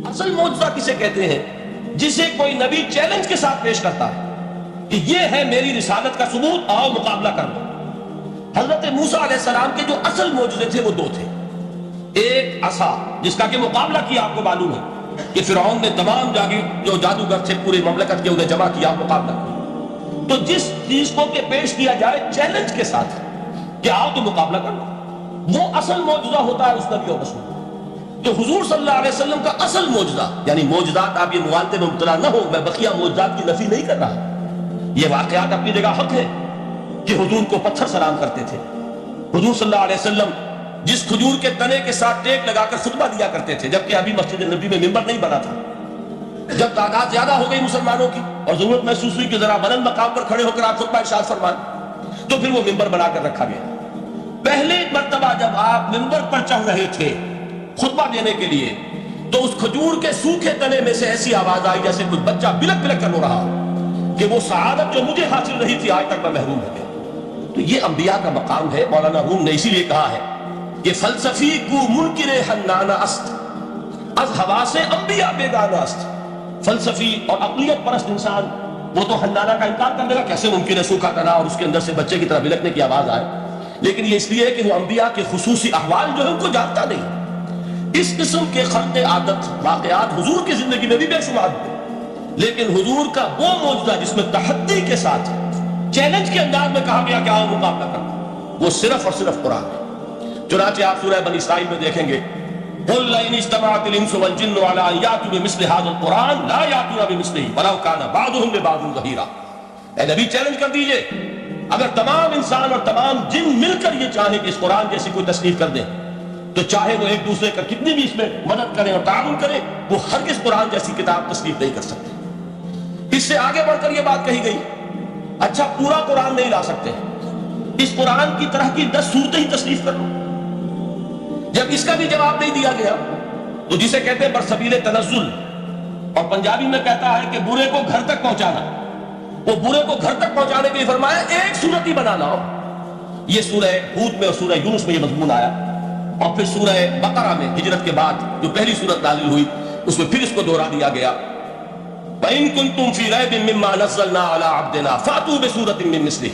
اصل معجزہ کسے کہتے ہیں؟ جسے کوئی نبی چیلنج کے ساتھ پیش کرتا ہے کہ یہ ہے میری رسالت کا ثبوت، آؤ مقابلہ کر لو۔ حضرت موسیٰ علیہ السلام کے جو اصل معجزے تھے وہ دو تھے۔ ایک عصا، جس کا کہ مقابلہ کیا آپ کو معلوم ہے کہ فرعون نے تمام جو جادوگر تھے پورے مملکت کے انہیں جمع کیا، مقابلہ کیا۔ تو جس چیز کو کہ پیش کیا جائے چیلنج کے ساتھ کہ آؤ تو مقابلہ کر لو، وہ اصل معجزہ ہوتا ہے اس نبی اور رسول۔ تو حضور صلی اللہ علیہ وسلم کا اصل معجزہ، یعنی معجزات، آپ یہ موالتے میں مبتلا نہ ہو، میں بقیہ معجزات کی نفی نہیں کر رہا، یہ واقعات اپنی جگہ حق ہے کہ حضور کو پتھر سلام کرتے تھے۔ حضور صلی اللہ علیہ وسلم جس کھجور کے تنے کے ساتھ ٹیک لگا کر خطبہ دیا کرتے تھے، جبکہ ابھی مسجد نبی میں ممبر نہیں بنا تھا، جب تعداد زیادہ ہو گئی مسلمانوں کی اور ضرورت محسوس ہوئی کہ ذرا بلند مقام پر کھڑے ہو کر آپ خطبہ ارشاد فرمائیں، تو پھر وہ ممبر بنا کر رکھا گیا۔ پہلے مرتبہ جب آپ ممبر پر چڑھ رہے تھے خطبہ دینے کے لیے، تو اس کھجور کے سوکھے تنے میں سے ایسی آواز آئی جیسے کچھ بچہ بلک بلک کر رو رہا ہو کہ وہ سعادت جو مجھے حاصل رہی تھی آج تک میں محروم ہو گیا۔ تو یہ انبیاء کا مقام ہے۔ مولانا روم نے اسی لیے کہا ہے کہ فلسفی کو منکر حنانہ است، از حواس انبیاء بیگانہ است۔ فلسفی اور عقلیت پرست انسان وہ تو حنانہ کا انکار کر دے گا، کیسے ممکن ہے سوکھا تنا اور اس کے اندر سے بچے کی طرح بلکنے کی آواز آئے، لیکن یہ اس لیے کہ وہ انبیاء کے خصوصی احوال جو ہے ان کو جانتا نہیں۔ اس قسم کے خلق عادت واقعات حضور کی زندگی میں بھی بے شمار ہوئے، لیکن حضور کا وہ معجزہ جس میں تحدی کے ساتھ چیلنج کے انداز میں کہا گیا کہ آؤ مقابلہ کرنا، وہ صرف اور صرف قرآن ہے۔ چنانچہ آپ سورہ بنی اسرائیل میں دیکھیں گے قُلْ لَئِنِ اجْتَمَعَتِ الْإِنسُ وَالْجِنُّ عَلَىٰ أَن يَأْتُوا بِمِثْلِ هَٰذَا الْقُرْآنِ لَا يَأْتُونَ بِمِثْلِهِ وَلَوْ كَانَ بَعْضُهُمْ لِبَعْضٍ ظَهِيرًا۔ اے نبی چیلنج کر دیجئے، اگر تمام انسان اور تمام جن مل کر یہ چاہیں کہ اس قرآن جیسی کوئی تصنیف کر دیں، تو چاہے وہ ایک دوسرے کا کتنی بھی اس میں مدد کریں اور تعاون کریں، وہ ہرگز قرآن جیسی کتاب تصنیف نہیں کر سکتے۔ اس سے آگے بڑھ کر یہ بات کہی گئی، اچھا پورا قرآن نہیں لا سکتے، اس قرآن کی طرح کی 10 صورتیں ہی تصنیف کر لو۔ جب اس کا بھی جواب نہیں دیا گیا تو جسے کہتے ہیں برسبیل تنزل، اور پنجابی میں کہتا ہے کہ برے کو گھر تک پہنچانا، وہ برے کو گھر تک پہنچانے کے لیے فرمایا ایک صورت ہی بنا لاؤ۔ یہ سورہ ہود میں اور سورہ یونس میں یہ مضمون آیا، اور پھر سورہ بقرہ میں ہجرت کے بعد جو پہلی سورت نازل ہوئی اس میں پھر اس کو دوہرا دیا گیا، وَإِن كُنتُمْ فِي رَيْبٍ مِّمَّا نَزَّلْنَا عَلَىٰ عَبْدِنَا فَأْتُوا بِسُورَةٍ مِّن مِّثْلِهِ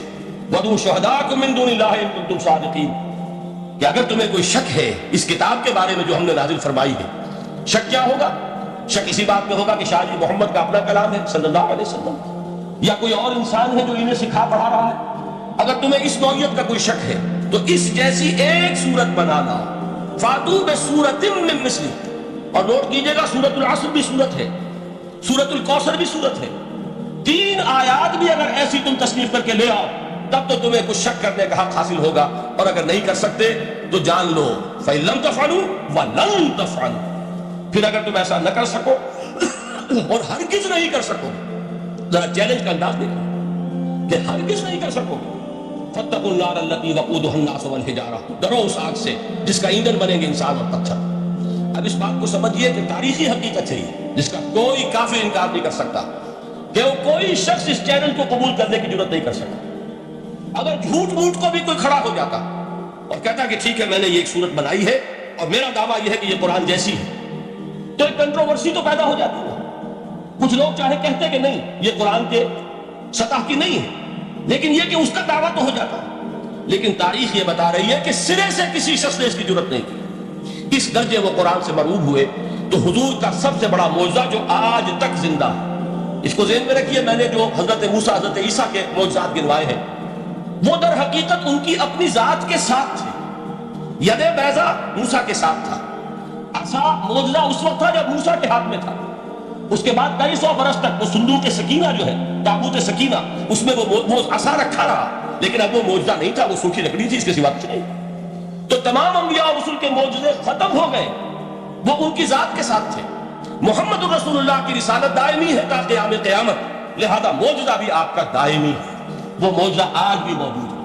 وَادْعُوا شُهَدَاءَكُم مِّن دُونِ اللَّهِ إِن كُنتُمْ صَادِقِينَ۔ کہ اگر تمہیں کوئی شک ہے اس کتاب کے بارے میں جو ہم نے نازل فرمائی ہے، شک کیا ہوگا؟ شک اسی بات میں ہوگا کہ شاید یہ محمد کا اپنا کلام ہے صلی اللہ علیہ وسلم، یا کوئی اور انسان ہے جو انہیں سکھا پڑھا رہا ہے۔ اگر تمہیں اس نوعیت کا کوئی شک ہے تو اس جیسی ایک صورت بنا لاؤ، فَأْتُوا بِسُورَةٍ مِّن مِّثْلِهِ۔ اور نوٹ کیجئے گا سورۃ العصر بھی صورت ہے، سورۃ الکوثر بھی صورت ہے، 3 آیات بھی اگر ایسی تم تصنیف کر کے لے آؤ تب تو تمہیں کچھ شک کرنے کا حق حاصل ہوگا، اور اگر نہیں کر سکتے تو جان لو فَإِن لَمْ تَفْعَلُوا وَلَن تَفْعَلُوا۔ پھر اگر تم ایسا نہ کر سکو اور ہرگز نہیں کر سکو، ذرا چیلنج کا انداز دیکھو کہ ہرگز نہیں کر سکو، فَاتَّقُوا النَّارَ الَّتِي وَقُودُهَا النَّاسُ وَالْحِجَارَةُ، ڈرو اس آگ سے جس کا ایندھن بنیں گے انسان اور پتھر۔ اب اس بات کو سمجھیے کہ تاریخی حقیقت ہے یہ، جس کا کوئی کافر انکار نہیں کر سکتا، کہ وہ کوئی شخص اس چیلنج کو قبول کرنے کی جرات نہیں کر سکتا۔ اگر جھوٹ موٹ کو بھی کوئی کھڑا ہو جاتا اور کہتا کہ ٹھیک ہے میں نے یہ ایک صورت بنائی ہے اور میرا دعویٰ یہ ہے کہ یہ قرآن جیسی ہے، تو ایک کنٹروورسی تو پیدا ہو جاتی ہے۔ کچھ لوگ چاہے کہتے کہ نہیں یہ قرآن کے سطح کی نہیں ہے، لیکن یہ کہ اس کا دعویٰ تو ہو جاتا ہے۔ لیکن تاریخ یہ بتا رہی ہے کہ سرے سے کسی شخص نے اس کی جرات نہیں کی، اس درجے وہ قرآن سے مرعوب ہوئے۔ تو حضور کا سب سے بڑا معجزہ جو آج تک زندہ ہے، اس کو ذہن میں رکھیے، میں نے جو حضرت موسیٰ حضرت عیسیٰ کے معجزات گنوائے ہیں وہ در حقیقت ان کی اپنی ذات کے ساتھ تھے۔ ید بیضا موسیٰ کے ساتھ تھا، عصا معجزہ اس وقت تھا جب موسیٰ کے ہاتھ میں تھا، اس کے بعد 250 برس تک وہ صندوق سکینہ جو ہے، تابوت سکینہ، اس میں وہ عصا رکھا رہا، لیکن اب وہ معجزہ نہیں تھا، وہ سوکھی لکڑی تھی، اس کے سوا کچھ نہیں۔ تو تمام انبیاء اور رسول کے معجزے ختم ہو گئے، وہ ان کی ذات کے ساتھ تھے۔ محمد رسول اللہ کی رسالت دائمی ہے تا قیام قیامت، لہذا معجزہ بھی آپ کا دائمی ہے، وہ معجزہ آج بھی موجود ہے۔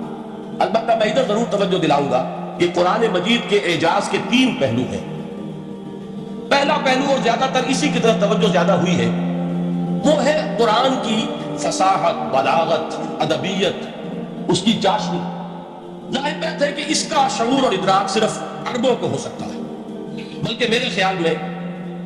البتہ میں ادھر ضرور توجہ دلاؤں گا کہ قرآن مجید کے اعجاز کے 3 پہلو ہیں۔ پہلا پہلو، اور زیادہ تر اسی کی طرف توجہ زیادہ ہوئی ہے، وہ ہے قرآن کی فصاحت، بلاغت، ادبیت، اس کی چاشنی۔ ظاہر بات ہے کہ اس کا شعور اور ادراک صرف عربوں کو ہو سکتا ہے، بلکہ میرے خیال میں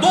2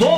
2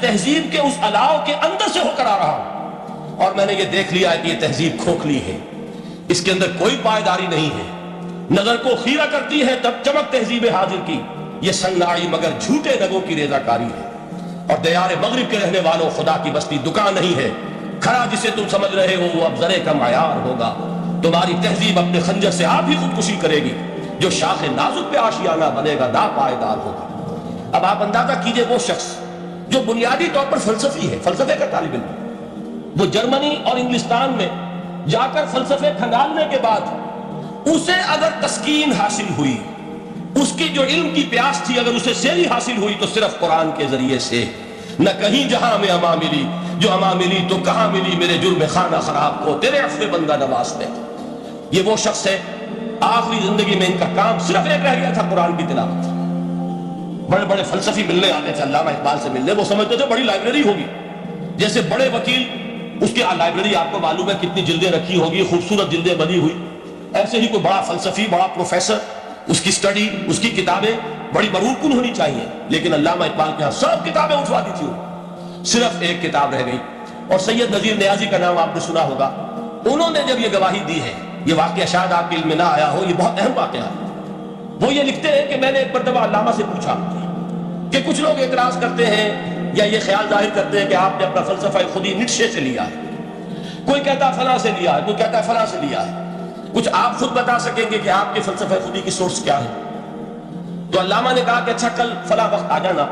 تہذیب کے اس الاؤ کے اندر سے ہو کر آ رہا ہوں، اور میں نے یہ دیکھ لیا ہے کہ یہ تہذیب کھوکھلی ہے، اس کے اندر کوئی پائیداری نہیں ہے، نظر کو خیرہ کرتی ہے تب چمک تہذیب حاضر کی، یہ سنگناڑی مگر جھوٹے نگوں کی ریزہ کاری ہے۔ اور دیار مغرب کے رہنے والوں، خدا کی بستی دکان نہیں ہے، کھڑا جسے تم سمجھ رہے ہو وہ اب ذرے کا معیار ہوگا، تمہاری تہذیب اپنے خنجر سے آپ ہی خودکشی کرے گی، جو شاخ نازک پہ آشیانہ بنے گا نا پائیدار ہوگا۔ اب آپ اندازہ کیجئے وہ شخص جو بنیادی طور پر فلسفی ہے، فلسفے کا طالب علم، وہ جرمنی اور انگلستان میں جا کر فلسفے کھنگالنے کے بعد اسے اگر تسکین حاصل ہوئی، اس کی جو علم کی پیاس تھی اگر اسے سیری حاصل ہوئی تو صرف قرآن کے ذریعے سے، نہ کہیں جہاں میں اما ملی، جو اما ملی تو کہاں ملی میرے جرم خانہ خراب کو تیرے عفو بندہ نواز میں۔ یہ وہ شخص ہے آخری زندگی میں ان کا کام صرف ایک رہ گیا تھا، قرآن کی تلاوت۔ بڑے بڑے فلسفی ملنے آتے تھے علامہ اقبال سے ملنے، وہ سمجھتے تھے بڑی لائبریری ہوگی، جیسے بڑے وکیل اس کی لائبریری آپ کو معلوم ہے کتنی جلدیں رکھی ہوگی، خوبصورت جلدیں بنی ہوئی، ایسے ہی کوئی بڑا فلسفی، بڑا پروفیسر، اس کی سٹڈی، اس کی کتابیں بڑی بروکن ہونی چاہیے، لیکن علامہ اقبال کے ہاں سب کتابیں اٹھوا دی تھی، صرف ایک کتاب رہ گئی، اور سید نذیر نیازی کا نام آپ نے سنا ہوگا۔ انہوں نے جب یہ گواہی دی ہے، یہ واقعہ شاید آپ کے علم میں نہ آیا ہو، یہ بہت اہم واقعہ ہے۔ وہ یہ لکھتے ہیں کہ میں نے ایک مرتبہ علامہ سے پوچھا کہ کچھ لوگ اعتراض کرتے ہیں یا یہ خیال ظاہر کرتے ہیں کہ آپ نے اپنا فلسفہ خودی نیٹشے سے لیا ہے، کوئی کہتا فلاں سے لیا ہے، کوئی کہتا فلاں سے لیا ہے، کچھ آپ خود بتا سکیں گے کہ آپ کے فلسفہ خودی کی سورس کیا ہے؟ تو علامہ نے کہا کہ اچھا کل فلاں وقت آ جانا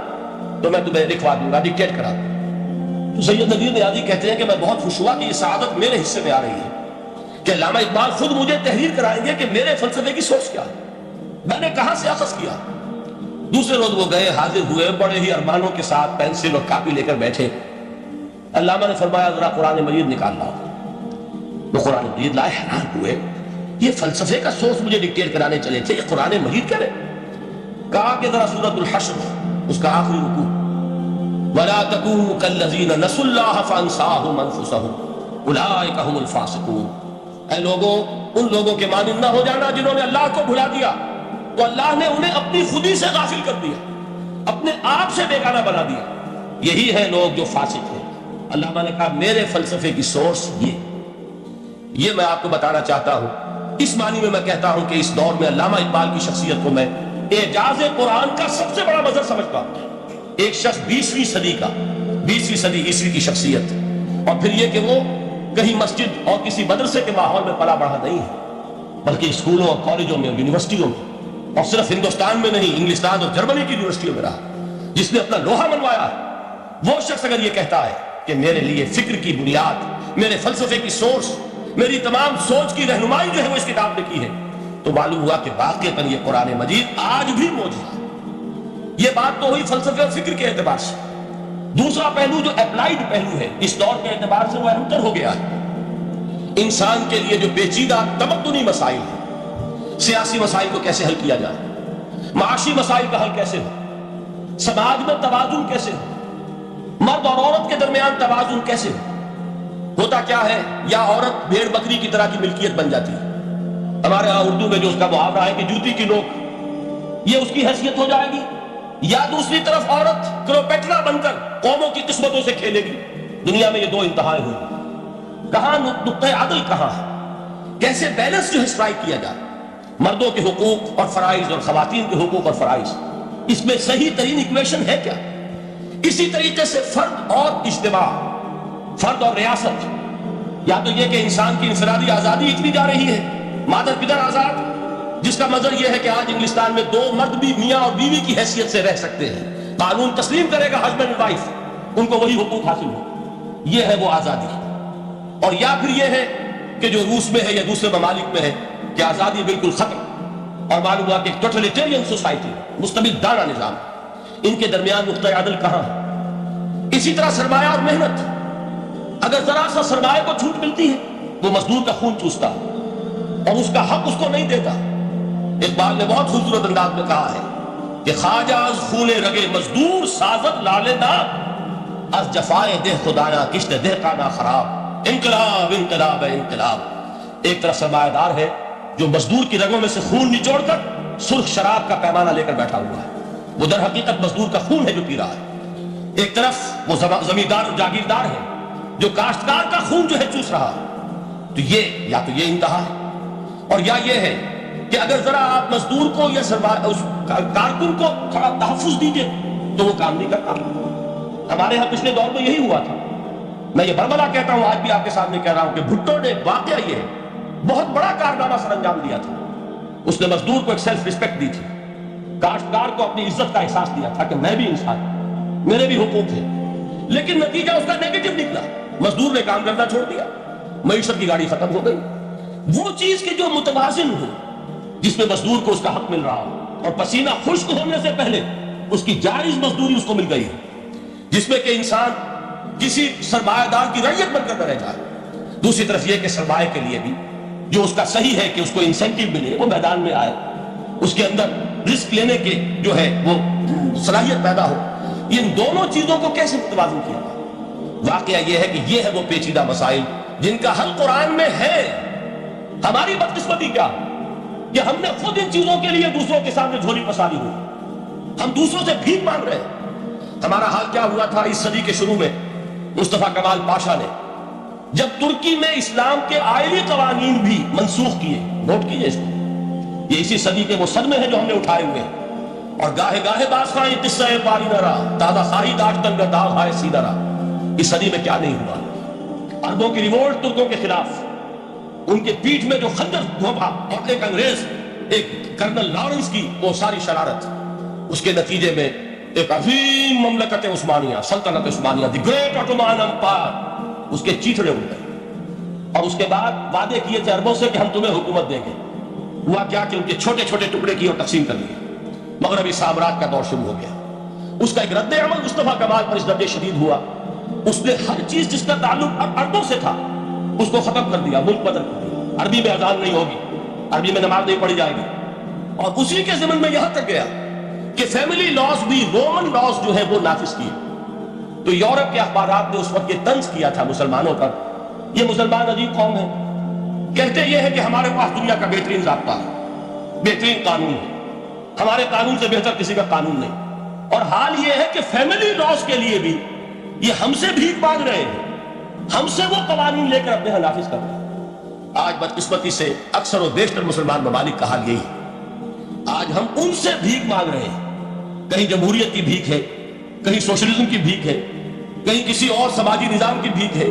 تو میں تمہیں لکھوا دوں گا، ڈکٹیٹ کرا دوں۔ تو سید نذیر نیازی کہتے ہیں کہ میں بہت خوش ہوا کہ یہ سعادت میرے حصے میں آ رہی ہے کہ علامہ اقبال خود مجھے تحریر کرائیں گے کہ میرے فلسفے کی سورس کیا ہے، میں نے کہاں سے اخذ کیا۔ دوسرے روز وہ گئے، حاضر ہوئے، بڑے ہی ارمانوں کے ساتھ پینسل اور کاپی لے کر بیٹھے۔ علامہ نے فرمایا ذرا قرآن مجید نکال لاؤ۔ وہ قرآن مجید لائے، حیران ہوئے، یہ فلسفے کا سورس مجھے ڈکٹیٹ کرانے چلے تھے، یہ قرآن مجید کیا ہے؟ کہا کہ ذرا سورۃ الحشر اس کا آخری رکوع، وَلَا تَكُونُوا كَالَّذِينَ نَسُوا اللَّهَ فَأَنسَاهُمْ أَنفُسَهُمْ أُولَٰئِكَ هُمُ الْفَاسِقُونَ۔ اے لوگوں، ان لوگوں کے مانند نہ ہو جانا جنہوں نے اللہ کو بھلا دیا تو اللہ نے انہیں اپنی خودی سے غافل کر دیا، اپنے آپ سے بیگانہ بنا دیا، یہی ہے لوگ جو فاسق ہیں۔ علامہ نے کہا میرے فلسفے کی سورس یہ میں آپ کو بتانا چاہتا ہوں۔ اس معنی میں میں کہتا ہوں کہ اس دور میں علامہ اقبال کی شخصیت کو میں اعجاز قرآن کا سب سے بڑا مظہر سمجھتا ہوں۔ ایک شخص 20ویں صدی کا، 20ویں صدی عیسوی کی شخصیت، اور پھر یہ کہ وہ کہیں مسجد اور کسی مدرسے کے ماحول میں پلا بڑھا نہیں ہے، بلکہ اسکولوں اور کالجوں میں اور یونیورسٹیوں میں، اور صرف ہندوستان میں نہیں، انگلستان اور جرمنی کی یونیورسٹیوں میں رہا، جس نے اپنا لوہا منوایا ہے۔ وہ شخص اگر یہ کہتا ہے کہ میرے لیے فکر کی بنیاد، میرے فلسفے کی سورس، میری تمام سوچ کی رہنمائی جو ہے وہ اس کتاب نے کی ہے، تو معلوم ہوا کہ واقعتاً یہ قرآن مجید آج بھی موجود ہے۔ یہ بات تو ہوئی فلسفے اور فکر کے اعتبار سے۔ دوسرا پہلو جو اپلائیڈ پہلو ہے، اس دور کے اعتبار سے وہ اہمتر ہو گیا ہے۔ انسان کے لیے جو پیچیدہ تمدنی مسائل ہیں، سیاسی مسائل کو کیسے حل کیا جائے، معاشی مسائل کا حل کیسے ہو، سماج میں توازن کیسے ہو، مرد اور عورت کے درمیان توازن کیسے ہو، ہوتا کیا ہے، یا عورت بھیڑ بکری کی طرح کی ملکیت بن جاتی ہے، ہمارے ہاں اردو میں جو اس کا محاورہ ہے کہ جوتی کی نوک، یہ اس کی حیثیت ہو جائے گی، یا دوسری طرف عورت کلوپیٹرا بن کر قوموں کی قسمتوں سے کھیلے گی۔ دنیا میں یہ دو انتہائیں ہوئی، کہاں نقطہ عدل کہاں ہے، کیسے بیلنس جو ہے اسٹرائک کیا جائے، مردوں کے حقوق اور فرائض اور خواتین کے حقوق اور فرائض، اس میں صحیح ترین ایکویشن ہے کیا؟ اسی طریقے سے فرد اور اجتماع، فرد اور ریاست، یا تو یہ کہ انسان کی انفرادی آزادی اتنی جا رہی ہے، مادر پدر آزاد، جس کا مظہر یہ ہے کہ آج انگلستان میں 2 مرد بھی میاں اور بیوی کی حیثیت سے رہ سکتے ہیں، قانون تسلیم کرے گا ہسبینڈ اینڈ وائف، ان کو وہی حقوق حاصل ہو، یہ ہے وہ آزادی۔ اور یا پھر یہ ہے کہ جو روس میں ہے یا دوسرے ممالک میں ہے کہ آزادی بالکل ختم، اور معلوم ہوا کہ ایک ٹوٹلیٹیرین سوسائٹی، مستبد دانہ نظام، ان کے درمیان نقطہ عدل کہاں ہے؟ اسی طرح سرمایہ اور محنت، اگر ذرا سا سرمایہ کو چھوٹ ملتی ہے وہ مزدور کا خون چوستا اور اس کا حق اس کو نہیں دیتا۔ اقبال نے بہت خوبصورت انداز میں کہا ہے کہ خواجہ از خون رگے مزدور سازد لالے دا، از جفائے دہ خدانا کشت دہ کانا خراب، انقلاب انقلاب انقلاب۔ ایک طرف سرمایہ دار ہے جو مزدور کی رگوں میں سے خون نچوڑ کر سرخ شراب کا پیمانہ لے کر بیٹھا ہوا ہے، وہ در حقیقت مزدور کا خون ہے جو پی رہا ہے۔ ایک طرف وہ زمیندار اور جاگیردار ہے جو کاشتکار کا خون جو ہے چوس رہا، تو یہ یا تو یہ انتہا ہے، اور یا یہ ہے کہ اگر ذرا آپ مزدور کو یا اس کارکن کو تھوڑا تحفظ دیجئے تو وہ کام نہیں کرتا۔ ہمارے ہاں پچھلے دور میں یہی ہوا تھا۔ میں یہ برملا کہتا ہوں، آج بھی آپ کے سامنے کہہ رہا ہوں کہ بھٹو نے واقعہ یہ ہے بہت بڑا کارنامہ سر انجام دیا تھا۔ اس نے مزدور کو ایک سیلف رسپیکٹ دی تھی، کاشتکار کو اپنی عزت کا احساس دیا تھا کہ میں بھی انسان ہوں، میرے بھی حقوق ہیں، لیکن نتیجہ اس کا نیگیٹو نکلا۔ مزدور نے کام کرنا چھوڑ دیا، معیشت کی گاڑی ختم ہو گئی۔ وہ چیز کہ جو متوازن ہو، جس میں مزدور کو اس کا حق مل رہا ہو اور پسینہ خشک ہونے سے پہلے اس کی جائز مزدوری اس کو مل گئی ہے، جس میں کہ انسان کسی سرمایہ دار کی رعیت بن کر نہ رہ جائے۔ دوسری طرف یہ کہ سرمایہ کے لیے بھی جو اس کا صحیح ہے کہ اس کو انسینٹیو ملے، وہ میدان میں آئے، اس کے اندر رسک لینے کے جو ہے وہ صلاحیت پیدا ہو۔ ان دونوں چیزوں کو کیسے متوازن کیا جائے؟ واقعہ یہ ہے کہ یہ ہے وہ پیچیدہ مسائل جن کا حل قرآن میں ہے۔ ہماری بدقسمتی کیا کہ ہم نے خود ان چیزوں کے لیے دوسروں کے سامنے جھولی پساری ہوئی، ہم دوسروں سے بھیک مانگ رہے ہیں۔ ہمارا حال کیا ہوا تھا اس صدی کے شروع میں؟ مصطفیٰ کمال پاشا نے جب ترکی میں اسلام کے آئلی قوانین بھی منسوخ کیے، نوٹ کیجئے اس کو، یہ اسی صدی کے وہ صدمے ہیں جو ہم نے اٹھائے ہوئے ہیں، اور گاہے گاہے باز خواہی قصہ پاری نہ رہا، دادا خواہی داشتن کا داغ ہائے سیدھا رہا۔ اس صدی میں کیا نہیں ہوا؟ عربوں کی ریوولٹ ترکوں کے خلاف، ان کے پیٹھ میں جو خنجر گھونپا، اور ایک انگریز، ایک کرنل لارنس کی وہ ساری شرارت، اس کے نتیجے میں ایک عظیم مملکت عثمانیہ، سلطنت عثمانیہ، دی گریٹ آٹومان امپائر، اس کے چیتڑے اڑ گئے، اور اس کے بعد وعدے کیے تھے عربوں سے کہ ہم تمہیں حکومت دیں گے۔ ہوا کیا کہ ان کے چھوٹے چھوٹے ٹکڑے کیے اور تقسیم کر لیے، مغربی سامراج کا دور شروع ہو گیا۔ اس کا ایک رد عمل مصطفیٰ کمال پر اس درجے شدید ہوا، اس نے ہر چیز جس کا تعلق عربوں سے تھا اس کو ختم کر دیا، ملک بدل کر دیا۔ عربی میں اذان نہیں ہوگی، عربی میں نماز نہیں پڑھی جائے گی، اور اسی کے ضمن میں یہاں تک گیا کہ فیملی لاز بھی، رومن لاز جو ہے وہ نافذ کیے۔ تو یورپ کے اخبارات نے اس وقت یہ طنز کیا تھا مسلمانوں پر، یہ مسلمان عجیب قوم ہے، کہتے یہ ہے کہ ہمارے پاس دنیا کا بہترین ضابطہ ہے، بہترین قانون ہے، ہمارے قانون سے بہتر کسی کا قانون نہیں، اور حال یہ ہے کہ فیملی لاز کے لیے بھی یہ ہم سے بھیک مانگ رہے ہیں، ہم سے وہ قوانین لے کر اپنے ہاں نافذ کر رہے ہیں۔ آج بدقسمتی سے اکثر و بیشتر مسلمان ممالک کا حال یہی ہے، آج ہم ان سے بھیک مانگ رہے ہیں، کہیں جمہوریت کی بھیک ہے، کہیں سوشلزم کی بھیک ہے، کہیں کسی اور سماجی نظام کی بھیک ہے،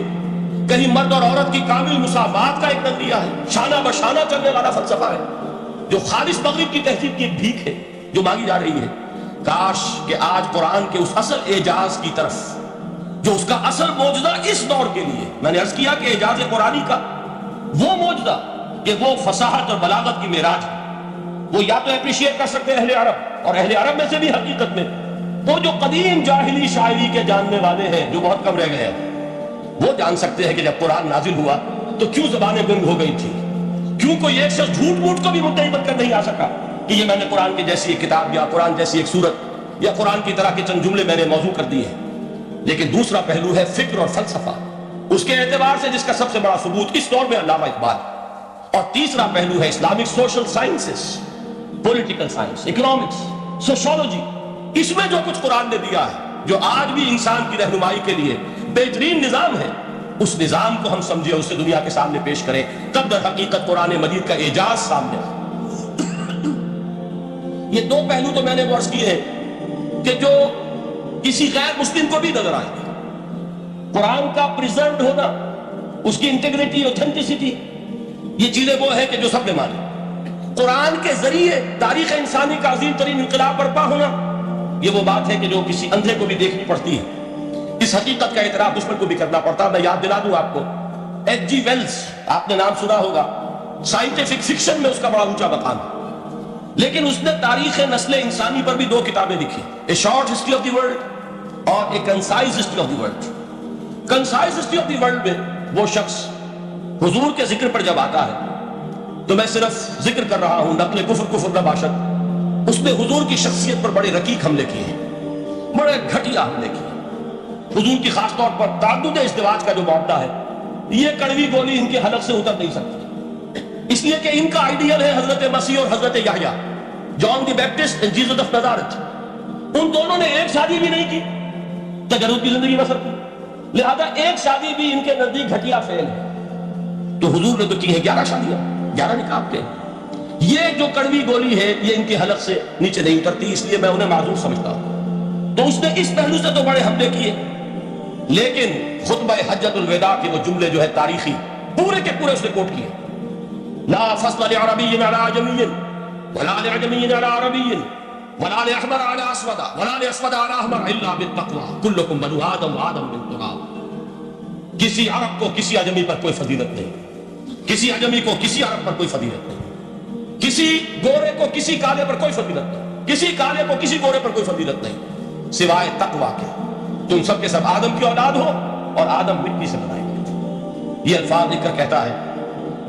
کہیں مرد اور عورت کی کامل مساوات کا ایک نظریہ ہے، شانہ بشانہ چلنے والا فلسفہ ہے، جو خالص مغرب کی تہذیب کی ایک بھیک ہے جو مانگی جا رہی ہے۔ کاش کہ آج قرآن کے اس اصل اعجاز کی طرف، جو اس کا اصل معجزہ اس دور کے لیے، میں نے عرض کیا کہ اعجاز قرآنی کا وہ معجزہ کہ وہ فصاحت اور بلاغت کی معراج ہے، وہ یا تو اپریشیٹ کر سکتے اہل عرب، اور اہل عرب میں سے بھی حقیقت میں وہ جو قدیم جاہلی شاعری کے جاننے والے ہیں جو بہت کم رہ گئے ہیں، وہ جان سکتے ہیں کہ جب قرآن نازل ہوا تو کیوں زبانیں گنگ ہو گئی تھی، کیوں کوئی ایک شخص جھوٹ موٹ کو بھی مدعی بن کر نہیں آ سکا کہ یہ میں نے قرآن کی جیسی ایک کتاب یا قرآن جیسی ایک سورت یا قرآن کی طرح کے چند جملے میں نے موضوع کر دیے ہیں۔ لیکن دوسرا پہلو ہے فکر اور فلسفہ، اس کے اعتبار سے جس کا سب سے بڑا ثبوت اس دور میں علامہ اقبال، اور تیسرا پہلو ہے Islamic social sciences, political science, economics, sociology. اس میں جو کچھ قرآن نے دیا ہے، جو آج بھی انسان کی رہنمائی کے لیے بہترین نظام ہے، اس نظام کو ہم سمجھے، اسے دنیا کے سامنے پیش کریں، تب در حقیقت قرآن مجید کا اعجاز سامنے آئے۔ یہ دو پہلو تو میں نے عرض کیے ہیں کہ جو کسی غیر مسلم کو بھی نظر آئے گا۔ قرآن کا پریزروڈ ہونا، اس کی انٹیگریٹی، اوتھینٹسٹی، یہ چیزیں وہ ہے کہ جو سب نے مانی۔ قرآن کے ذریعے تاریخ انسانی کا عظیم ترین انقلاب برپا ہونا، یہ وہ بات ہے کہ جو کسی اندھے کو بھی دیکھنی پڑتی ہے۔ اس حقیقت کا اعتراف دشمن کو بھی کرنا پڑتا ہے۔ میں یاد دلا دوں آپ کو، ایچ جی ویلز، آپ نے نام سنا ہوگا، سائنٹیفک فکشن میں اس کا بڑا اونچا مقام ہے، لیکن اس نے تاریخ نسل انسانی پر بھی دو کتابیں لکھی، a short history of the world اور a concise history of the world. Concise history of the world میں وہ شخص حضور کے ذکر پر جب آتا ہے تو میں صرف ذکر کر رہا ہوں، نقل کفر نہ باشد، اس نے حضور کی شخصیت پر بڑے رقیق حملے کیے ہیں، بڑے گھٹیا حملے کیے۔ حضور کی خاص طور پر تعدد ازدواج کا جو معاملہ ہے، یہ کڑوی گولی ان کے حلق سے اتر نہیں سکتی، اس لیے کہ ان کا آئیڈیل ہے حضرت مسیح اور حضرت یحییٰ، جان دی بیپٹسٹ اینڈ جیسس آف نازارتھ۔ ان دونوں نے ایک شادی بھی نہیں کی، تجرد کی زندگی بسر کی، لہذا ایک شادی بھی ان کے نزدیک گھٹیا فعل ہے۔ تو حضور نے تو کی ہیں 11 شادیاں، 11 نکاح کے۔ یہ جو کڑوی گولی ہے یہ ان کے حلق سے نیچے نہیں اترتی، اس لیے میں انہیں معذور سمجھتا ہوں۔ تو اس نے اس پہلو سے تو بڑے حملے کیے، لیکن خطبہ حجۃ الوداع کے وہ جملے جو ہے تاریخی پورے کے پورے اس نے کوٹ کیے۔ لا فصل لعربی علی عجمی ولا لعجمی علی عربی ولا لاحمر علی اسود ولا لاسود علی احمر الا بالتقوی کلکم بنو آدم وآدم من تراب۔ کسی عرب کو کسی عجمی پر کوئی فضیلت نہیں، کسی عجمی کو کسی عرب پر کوئی فضیلت نہیں، کسی گورے کو کسی کالے پر کوئی فضیلت نہیں، کسی کالے کو کسی گورے پر کوئی فضیلت نہیں سوائے تقوی کے۔ تم سب کے سب آدم کی اولاد ہو اور آدم مٹی سے بنائے گئے۔ یہ الفاظ لکھ کر کہتا ہے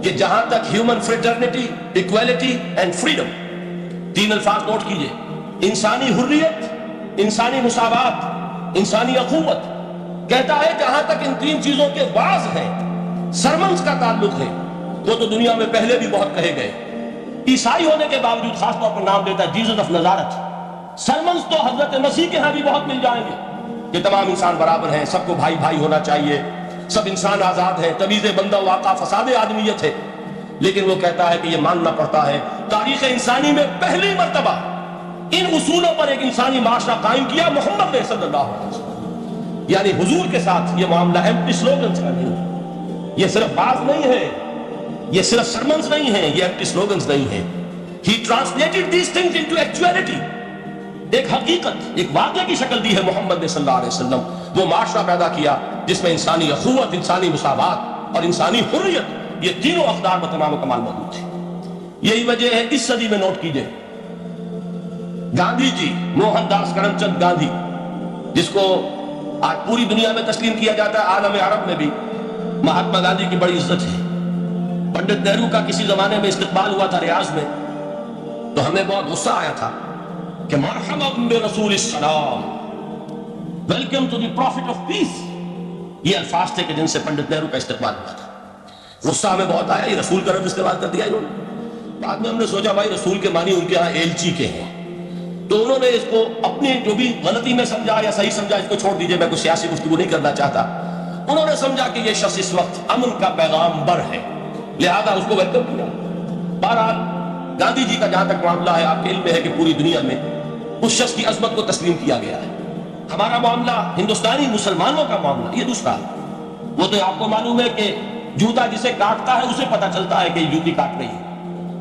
کہ جہاں تک human fraternity, equality and freedom, 3 الفاظ نوٹ کیجئے، انسانی حریت، انسانی مساوات، انسانی اخوت، کہتا ہے جہاں تک ان 3 چیزوں کے بعض ہیں، سرمنز کا تعلق ہے، وہ تو دنیا میں پہلے بھی بہت کہے گئے۔ عیسائی ہونے کے باوجود خاص طور پر نام دیتا ہے جیزس آف نزارت۔ سرمنز تو حضرت مسیح کے ہاں بھی بہت مل جائیں گے کہ تمام انسان برابر ہیں، سب کو بھائی بھائی ہونا چاہیے، سب انسان آزاد ہیں، تمیز بندہ و آقا فساد آدمیت ہے۔ لیکن وہ کہتا ہے کہ یہ ماننا پڑتا ہے تاریخ انسانی میں پہلی مرتبہ ان اصولوں پر ایک انسانی معاشرہ قائم کیا محمد نے صلی اللہ علیہ وسلم۔ یعنی حضور کے ساتھ یہ معاملہ ایمپٹی سلوگنز کا نہیں ہے، یہ صرف باز نہیں ہے، یہ صرف سرمنز نہیں ہیں، یہ ایمپٹی سلوگنز نہیں ہیں۔ He translated these things into actuality۔ ایک حقیقت، ایک واقعہ کی شکل دی ہے محمد نے صلی اللہ علیہ وسلم۔ وہ معاشرہ پیدا کیا جس میں انسانی اخوت، انسانی مساوات اور انسانی حریت، یہ تینوں اقدار و تمام و کمال موجود تھے۔ یہی وجہ ہے اس صدی میں نوٹ کیجئے گاندھی جی، موہن داس کرم چند گاندھی، جس کو آج پوری دنیا میں تسلیم کیا جاتا ہے، عالم عرب میں بھی مہاتما گاندھی کی بڑی عزت ہے۔ پنڈت نہرو کا کسی زمانے میں استقبال ہوا تھا ریاض میں، تو ہمیں بہت غصہ آیا تھا کہ مرحبا برسول السلام، welcome to the prophet of peace. یہ الفاظ تھے کہ جن سے پنڈت نہرو کا استقبال ہوا تھا۔ غصہ ہمیں بہت آیا، یہ رسول کا لفظ استعمال کر دیا انہوں نے۔ بعد میں ہم نے سوچا بھائی رسول کے معنی ان کے ہاں ایلچی کے ہیں، تو انہوں نے اس کو اپنی جو بھی غلطی میں سمجھا یا صحیح سمجھا، اس کو چھوڑ دیجئے، میں کوئی سیاسی گفتگو نہیں کرنا چاہتا۔ انہوں نے سمجھا کہ یہ شخص اس وقت امن کا پیغام بر ہے، لہذا اس کو ویلکم کیا۔ بہرحال گاندھی جی کا جہاں تک معاملہ ہے، آپ کے علم میں ہے کہ پوری دنیا میں اس شخص کی عظمت کو تسلیم کیا گیا ہے۔ ہمارا معاملہ ہندوستانی مسلمانوں کا معاملہ یہ دوسرا ہے۔ وہ تو آپ کو معلوم ہے کہ جوتا جسے کاٹتا ہے اسے پتا چلتا ہے کہ یہ جوتی کاٹ رہی ہے،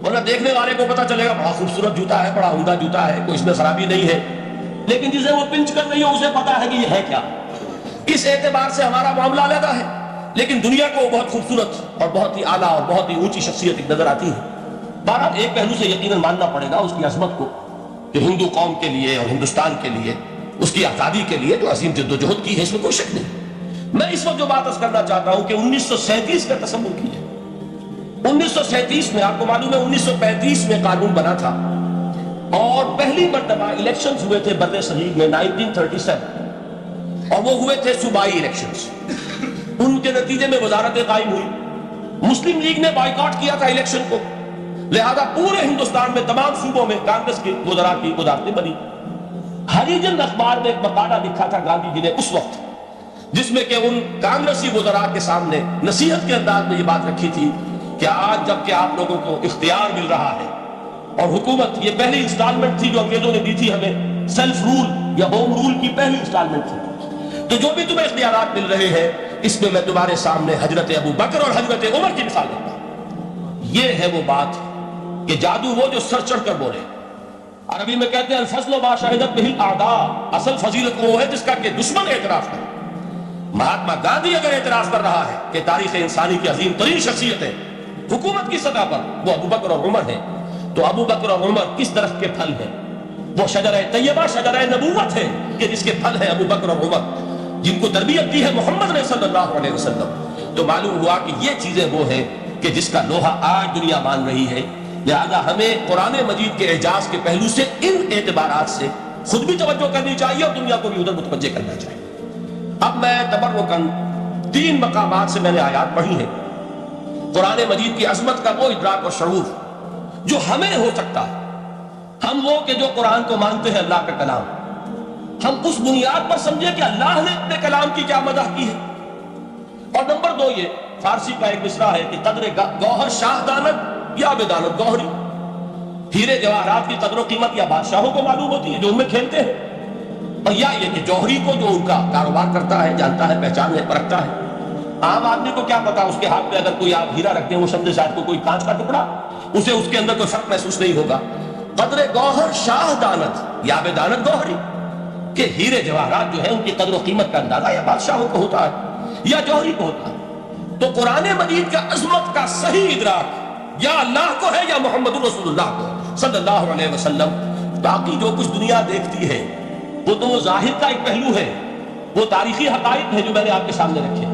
ورنہ دیکھنے والے کو پتا چلے گا بڑا خوبصورت جوتا ہے، بڑا عمدہ جوتا ہے، کوئی اس میں خرابی نہیں ہے، لیکن جسے وہ پنچ کر رہی ہو اسے پتا ہے کہ یہ ہے کیا۔ اس اعتبار سے ہمارا معاملہ علیحدہ ہے، لیکن دنیا کو بہت خوبصورت اور بہت ہی اعلیٰ اور بہت ہی اونچی شخصیت ایک نظر آتی ہے۔ بہرحال ایک پہلو سے یقیناً ماننا پڑے گا اس کی عظمت کو کہ ہندو قوم کے لیے اور ہندوستان کے لیے، اس کی آزادی کے لیے جو عظیم جد و جہد کی ہے، اس میں کوئی شک نہیں۔ میں اس وقت جو بات عرض کرنا چاہتا ہوں کہ 1937 کا تصور کیجیے۔ 1937 میں آپ کو معلوم ہے 1935 میں قانون بنا تھا اور پہلی مرتبہ الیکشنز ہوئے تھے بر صغیر میں 1937، اور وہ ہوئے تھے صوبائی الیکشنز۔ ان کے نتیجے میں وزارتیں قائم ہوئی، مسلم لیگ نے بائیکاٹ کیا تھا الیکشن کو، لہذا پورے ہندوستان میں تمام صوبوں میں کانگریس کے وزراء کی وزارتیں بنی۔ ہریجن اخبار میں ایک مقالہ لکھا تھا گاندھی جی نے اس وقت، جس میں کہ ان کانگریسی وزراء کے سامنے نصیحت کے انداز میں یہ بات رکھی تھی کہ آج جب کہ آپ لوگوں کو اختیار مل رہا ہے اور حکومت، یہ پہلی انسٹالمنٹ تھی جو انگریزوں نے دی تھی ہمیں، سیلف رول یا ہوم رول کی پہلی انسٹالمنٹ تھی، تو جو بھی تمہیں اختیارات مل رہے ہیں اس میں میں تمہارے سامنے حضرت ابو بکر اور حضرت عمر کی مثال دیتا ہوں۔ یہ ہے وہ بات کہ جادو وہ جو سر چڑھ کر بولے۔ عربی میں کہتے ہیں الفضل ما شہدت بہ الاعداء، اصل فضیلت وہ ہے جس کا کہ دشمن اعتراف کرے۔ مہاتما گاندھی اگر اعتراف کر رہا ہے کہ تاریخ انسانی کی عظیم ترین شخصیتیں حکومت کی سطح پر وہ ابو بکر اور عمر ہیں، تو ابو بکر اور عمر کس درخت کے پھل ہیں؟ وہ شجرہ طیبہ، شجرہ نبوت ہے کہ جس کے پھل ہیں ابو بکر اور عمر، جن کو تربیت دی ہے محمد نے صلی اللہ علیہ وسلم۔ تو معلوم ہوا کہ یہ چیزیں وہ ہیں کہ جس کا لوہا آج دنیا مان رہی ہے، لہذا ہمیں قرآن مجید کے اعجاز کے پہلو سے ان اعتبارات سے خود بھی توجہ کرنی چاہیے اور دنیا کو بھی ادھر متوجہ کرنا چاہیے۔ اب میں تبرکاً 3 مقامات سے میں نے آیات پڑھی ہیں، قرآن مجید کی عظمت کا وہ ادراک اور شعور جو ہمیں ہو سکتا ہے، ہم وہ کہ جو قرآن کو مانتے ہیں اللہ کا کلام، ہم اس بنیاد پر سمجھے کہ اللہ نے اپنے کلام کی کیا مدح کی ہے۔ اور نمبر دو، یہ فارسی کا ایک مصرع ہے کہ قدر گوہر شاہ دانت یا بدانت گوہری، ہیرے جواہرات کی قدر و قیمت یا بادشاہوں کو معلوم ہوتی ہے جو ان میں کھیلتے ہیں، اور یا یہ کہ جوہری کو جو ان کا کاروبار کرتا ہے، جانتا ہے، پہچان ہے، پرکھتا ہے۔ عام آدمی کو کیا پتا، اس کے ہاتھ میں اگر کوئی آپ ہیرا رکھتے ہیں، وہ سمجھے شاید کوئی کانچ کا ٹکڑا، اسے اس کے اندر کوئی فرق محسوس نہیں ہوگا۔ قدر گوہر شاہ دانت یا بدانت گوہری، کہ ہیرے جواہرات جو ہے ان کی قدر و قیمت کا اندازہ یا بادشاہوں کو ہوتا ہے یا جوہری کو ہوتا ہے۔ تو قرآن مجید کا عظمت کا صحیح ادراک یا اللہ کو ہے یا محمد رسول اللہ کو صلی اللہ علیہ وسلم۔ باقی جو کچھ دنیا دیکھتی ہے وہ تو ظاہر کا ایک پہلو ہے، وہ تاریخی حقائق ہے جو میں نے آپ کے سامنے رکھے۔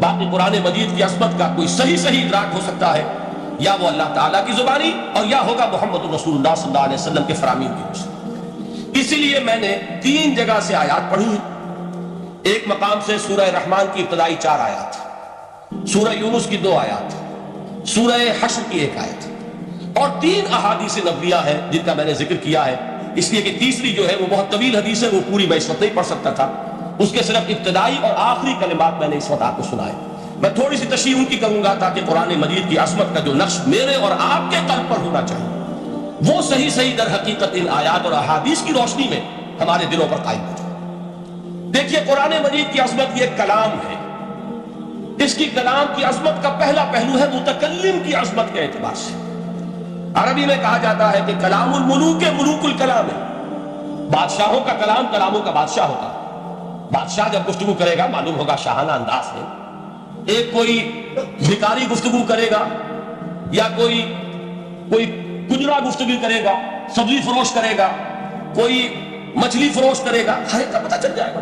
باقی قرآن مجید کی عظمت کا کوئی صحیح ادراک ہو سکتا ہے یا وہ اللہ تعالیٰ کی زبانی اور یا ہوگا محمد رسول اللہ صلی اللہ علیہ وسلم کے فرامین کی وجہ سے۔ اسی لیے میں نے 3 جگہ سے آیات پڑھی ہیں۔ ایک مقام سے سورہ رحمان کی ابتدائی 4 آیات، سورہ یونس کی 2 آیات، سورہ حشر کی 1 آیت، اور 3 احادیث نبویہ ہیں جن کا میں نے ذکر کیا ہے، اس لیے کہ تیسری جو ہے وہ بہت طویل حدیث ہے، وہ پوری میں اس وقت نہیں پڑھ سکتا تھا، اس کے صرف ابتدائی اور آخری کلمات میں نے اس وقت آپ کو سنائے۔ میں تھوڑی سی تشریح ان کی کروں گا تاکہ قرآن مجید کی عظمت کا جو نقش میرے اور آپ کے قلب پر ہونا چاہیے وہ صحیح در حقیقت ان آیات اور احادیث کی روشنی میں ہمارے دلوں پر قائم ہو جائے۔ دیکھیے قرآن مجید کی عظمت یہ کلام ہے، اس کی کلام کی عظمت کا پہلا پہلو ہے متکلم کی عظمت کے اعتبار سے۔ عربی میں کہا جاتا ہے کہ کلام الملوک ملوک الکلام ہے، بادشاہوں کا کلام کلاموں کا بادشاہ ہوتا ہے۔ بادشاہ جب گفتگو کرے گا معلوم ہوگا شاہانہ انداز ہے، ایک کوئی بھکاری گفتگو کرے گا یا کوئی کجرا گفتگو کرے گا، سبزی فروش کرے گا، کوئی مچھلی فروش کرے گا، ہر ایک کا پتہ چل جائے گا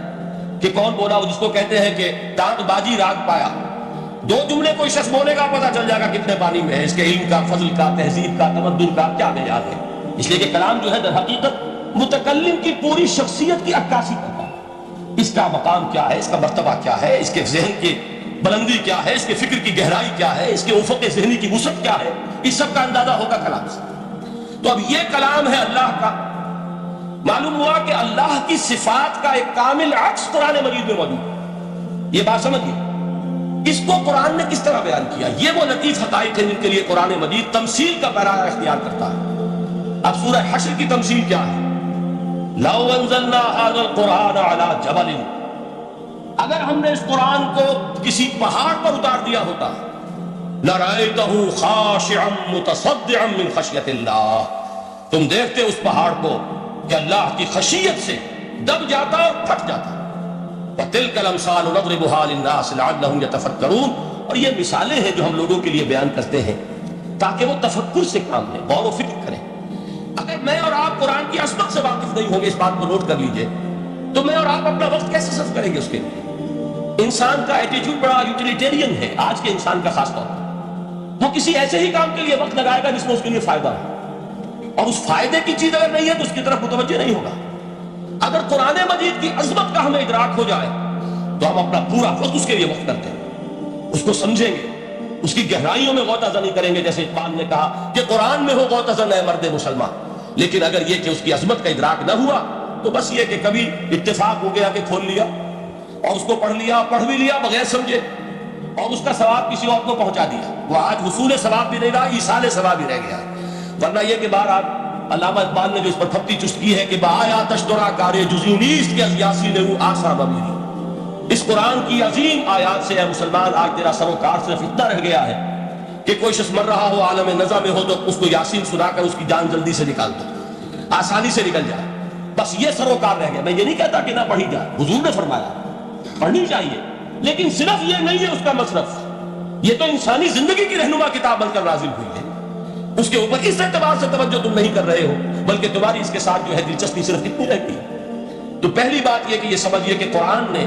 کہ کون بولا، وہ جس کو کہتے ہیں کہ ٹانک بازی راگ پایا۔ 2 جملے کوئی شخص بولے گا پتہ چل جائے گا کتنے پانی میں ہے، اس کے علم کا، فضل کا، تہذیب کا، تمدن کا کیا معیار ہے۔ اس لیے کہ کلام جو ہے در حقیقت متکلم کی پوری شخصیت کی عکاسی کرتا ہے، اس کا مقام کیا ہے، اس کا مرتبہ کیا ہے، اس کے ذہن کی بلندی کیا ہے، اس کے فکر کی گہرائی کیا ہے، اس کے افق ذہنی کی وسعت کیا ہے، اس سب کا اندازہ ہوگا کلام سے۔ تو اب یہ کلام ہے اللہ کا، معلوم ہوا کہ اللہ کی صفات کا ایک کامل عکس قرآن مجید میں موجود ہے۔ یہ بات سمجھیے، اس کو قرآن نے کس طرح بیان کیا، یہ وہ لطیف حقائق ہیں جن کے لیے قرآن مجید تمثیل کا پیرا اختیار کرتا ہے۔ اب سورہ حشر کی تمثیل کیا ہے؟ لو انزلنا هذا القرآن على جبل، اگر ہم نے اس قرآن کو کسی پہاڑ پر اتار دیا ہوتا لَرَأَيْتَهُ خَاشِعًا مُتَصَدِّعًا مِّنْ خَشْيَةِ اللَّهِ، تم دیکھتے اس پہاڑ کو کہ اللہ کی خشیت سے دب جاتا اور پھٹ جاتا۔ وَتِلْكَ الْأَمْثَالُ نَضْرِبُهَا لِلنَّاسِ لَعَلَّهُمْ يَتَفَكَّرُونَ، اور یہ مثالیں ہیں جو ہم لوگوں کے لیے بیان کرتے ہیں تاکہ وہ تفکر سے کام لیں، غور و فکر کریں۔ اگر میں اور آپ قرآن کی عظمت سے واقف نہیں ہوں گے، اس بات کو نوٹ کر لیجئے، تو میں اور آپ اپنا وقت کیسے صرف کریں گے اس کے لیے؟ انسان کا ایٹیٹیوڈ بڑا یوٹیلیٹیرین ہے، آج کے انسان کا خاص طور پر۔ وہ کسی ایسے ہی کام کے لیے وقت لگائے گا جس میں اس کے لیے فائدہ ہو، اور اس فائدے کی چیز اگر نہیں ہے تو اس کی طرف متوجہ نہیں ہوگا۔ اگر قرآن مجید کی عظمت کا ہمیں ادراک ہو جائے تو ہم اپنا پورا وقت اس کے لیے وقف کرتے ہیں، اس کو سمجھیں گے، اس کی گہرائیوں میں غوطہ زنی کریں گے، جیسے اقبال نے کہا کہ قرآن میں ہو غوطہ زن اے مرد مسلمان۔ لیکن اگر یہ کہ اس کی عظمت کا ادراک نہ ہوا تو بس یہ کہ کبھی اتفاق ہو گیا کہ کھول لیا اور اس کو پڑھ لیا، پڑھ بھی لیا بغیر سمجھے، اور اس کا ثواب کسی اور کو پہنچا دیا، وہ آج حصول ثواب بھی نہیں رہا، ایصال ثواب ہی رہ گیا۔ ورنہ یہ کہ بار علامہ اقبال نے جو اس پر تھپتی چست کی ہے کہ بایا تشترا کارے جزی نیست کے از یاسی نے وہ آسا بمیری، اس قرآن کی عظیم آیات سے اے مسلمان آج تیرا سروکار صرف اتنا رہ گیا ہے کہ کوئی شخص مر رہا ہو عالم نزا میں ہو تو اس کو یاسین سنا کر اس کی جان جلدی سے نکال دو، آسانی سے نکل جائے، بس یہ سروکار رہ گیا۔ میں یہ نہیں کہتا کہ نہ پڑھی جائے، حضور نے فرمایا پڑھنی چاہیے، لیکن صرف یہ نہیں ہے اس کا مصرف، یہ تو انسانی زندگی کی رہنما کتاب بن کر نازل ہوئی ہے، اس کے اوپر اس اعتبار سے توجہ تم نہیں کر رہے ہو، بلکہ تمہاری اس کے ساتھ جو ہے دلچسپی صرف اتنی رہتی ہے۔ تو پہلی بات یہ کہ یہ سمجھیے کہ قرآن نے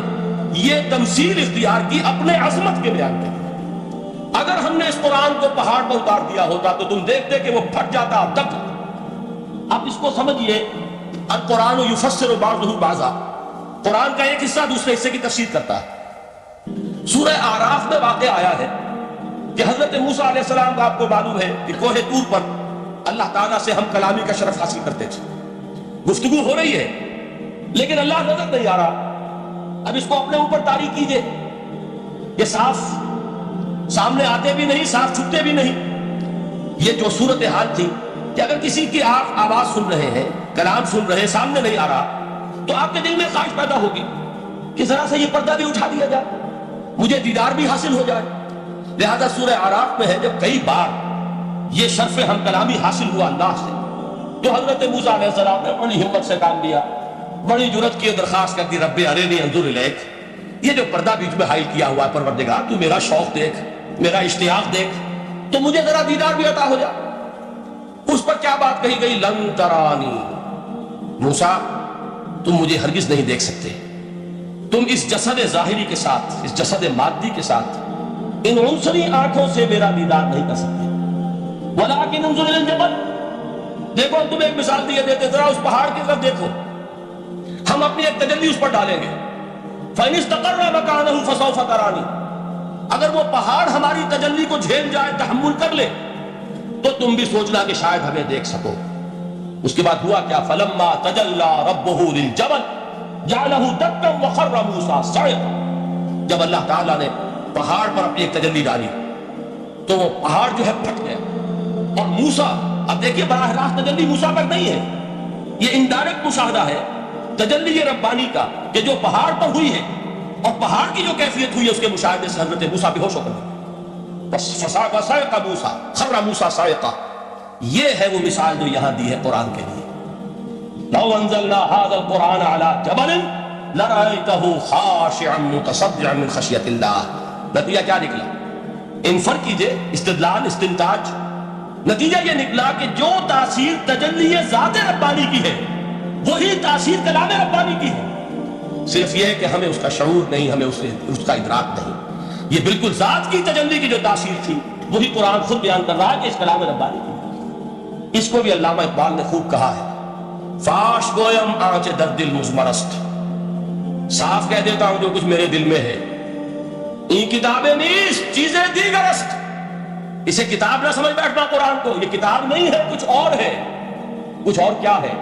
یہ تمثیل اختیار کی اپنے عظمت کے بیان کے لیے۔ اگر ہم نے اس قرآن کو پہاڑ پر اتار دیا ہوتا تو تم دیکھتے کہ وہ پھٹ جاتا دب۔ اب اس کو سمجھیے، القرآن یفسر بعضہ بعضا، قرآن کا ایک حصہ دوسرے حصے کی تفسیر کرتا ہے۔ سورہ اعراف میں واقع آیا ہے کہ حضرت موسیٰ علیہ السلام کا آپ کو معلوم ہے کہ کوہ طور پر اللہ تعالیٰ سے ہم کلامی کا شرف حاصل کرتے تھے، گفتگو ہو رہی ہے، لیکن اللہ نظر نہیں آ رہا. اب اس کو اپنے اوپر طاری کیجئے. یہ صاف سامنے آتے بھی نہیں، صاف چھپتے بھی نہیں. یہ جو صورتحال تھی کہ اگر کسی کی آپ آواز سن رہے ہیں، کلام سن رہے ہیں، سامنے نہیں آ رہا، تو آپ کے دل میں خواہش پیدا ہوگی کہ ذرا سے یہ پردہ بھی اٹھا دیا جائے، مجھے دیدار بھی حاصل ہو جائے. لہذا سورہ اعراف میں ہے جب کئی بار یہ شرف ہم کلامی حاصل ہوا اللہ سے، تو حضرت موسیٰ علیہ السلام نے بڑی ہمت سے کام لیا، بڑی جرت کی درخواست کرتی، رب ارنی انظر الیک. یہ جو پردہ بیچ میں حائل کیا ہوا ہے پروردگار، تو میرا شوق دیکھ، میرا اشتیاق دیکھ، تو مجھے ذرا دیدار بھی عطا ہو جائے. اس پر کیا بات کہی گئی؟ لن ترانی، موسیٰ تم مجھے ہرگز نہیں دیکھ سکتے، تم اس جسد ظاہری کے ساتھ، اس جسد مادی کے ساتھ، ان عنصری آنکھوں سے میرا دیدار نہیں کر سکتے. ولیکن انظر الی الجبل، دیکھو ہم تمہیں ایک مثال دیے دیتے، ذرا اس پہاڑ کی طرف دیکھو، ہم اپنی ایک تجلی اس پر ڈالیں گے. فَإِنِ اسْتَقَرَّ مَكَانَهُ فَسَوْفَ تَرَانِي، اگر وہ پہاڑ ہماری تجلی کو جھیل جائے، تحمل کر لے، تو تم بھی سوچنا کہ شاید ہمیں دیکھ سکو. اس کے بعد ہوا کیا؟ فَلَمَّا تَجَلَّى رَبُّهُ لِلْجَبَلِ جَعَلَهُ دَكًّا وَخَرَّ مُوسَىٰ صَعِقًا. جب اللہ تعالیٰ نے پہاڑ پر اپنی ایک تجلی ڈالی تو وہ پہاڑ جو ہے پھٹ گیا. اور موسیٰ، اب دیکھیے براہ راست تجلی موسیٰ پر نہیں ہے، یہ انڈائریکٹ مشاہدہ ہے تجلی ربانی کا، کہ جو پہاڑ پر ہوئی ہے اور پہاڑ کی جو کیفیت ہوئی ہے اس کے مشاہدے سے حضرت موسیٰ بے ہوش ہو گئے. بس فصعق موسیٰ خر موسیٰ صاعقا. یہ ہے وہ مثال جو یہاں دی ہے قرآن کے لیے. لو انزلنا هذا القرآن على جبل لرأيته خاشعا متصدعا من خشیۃ اللہ. نتیجہ کیا نکلا؟ انفر کیجئے، استدلال، استنتاج. نتیجہ یہ نکلا کہ جو تاثیر تجلی ذات ربانی کی ہے وہی تاثیر کلام ربانی کی ہے. صرف یہ ہے کہ ہمیں اس کا شعور نہیں، ہمیں اس کا ادراک نہیں. یہ بالکل ذات کی تجلی کی جو تاثیر تھی وہی قرآن خود بیان کر رہا ہے کہ اس کلام ربانی کی. اس کو بھی علامہ اقبال نے خوب کہا ہے، فاش گویم آنچ در دل مزمرست، صاف کہہ دیتا ہوں جو کچھ میرے دل میں ہے. این کتابیں نیست چیزیں دیگر است. اسے کتاب نہ سمجھ بیٹھنا قرآن کو، یہ کتاب نہیں ہے، کچھ اور ہے. کچھ اور کیا ہے؟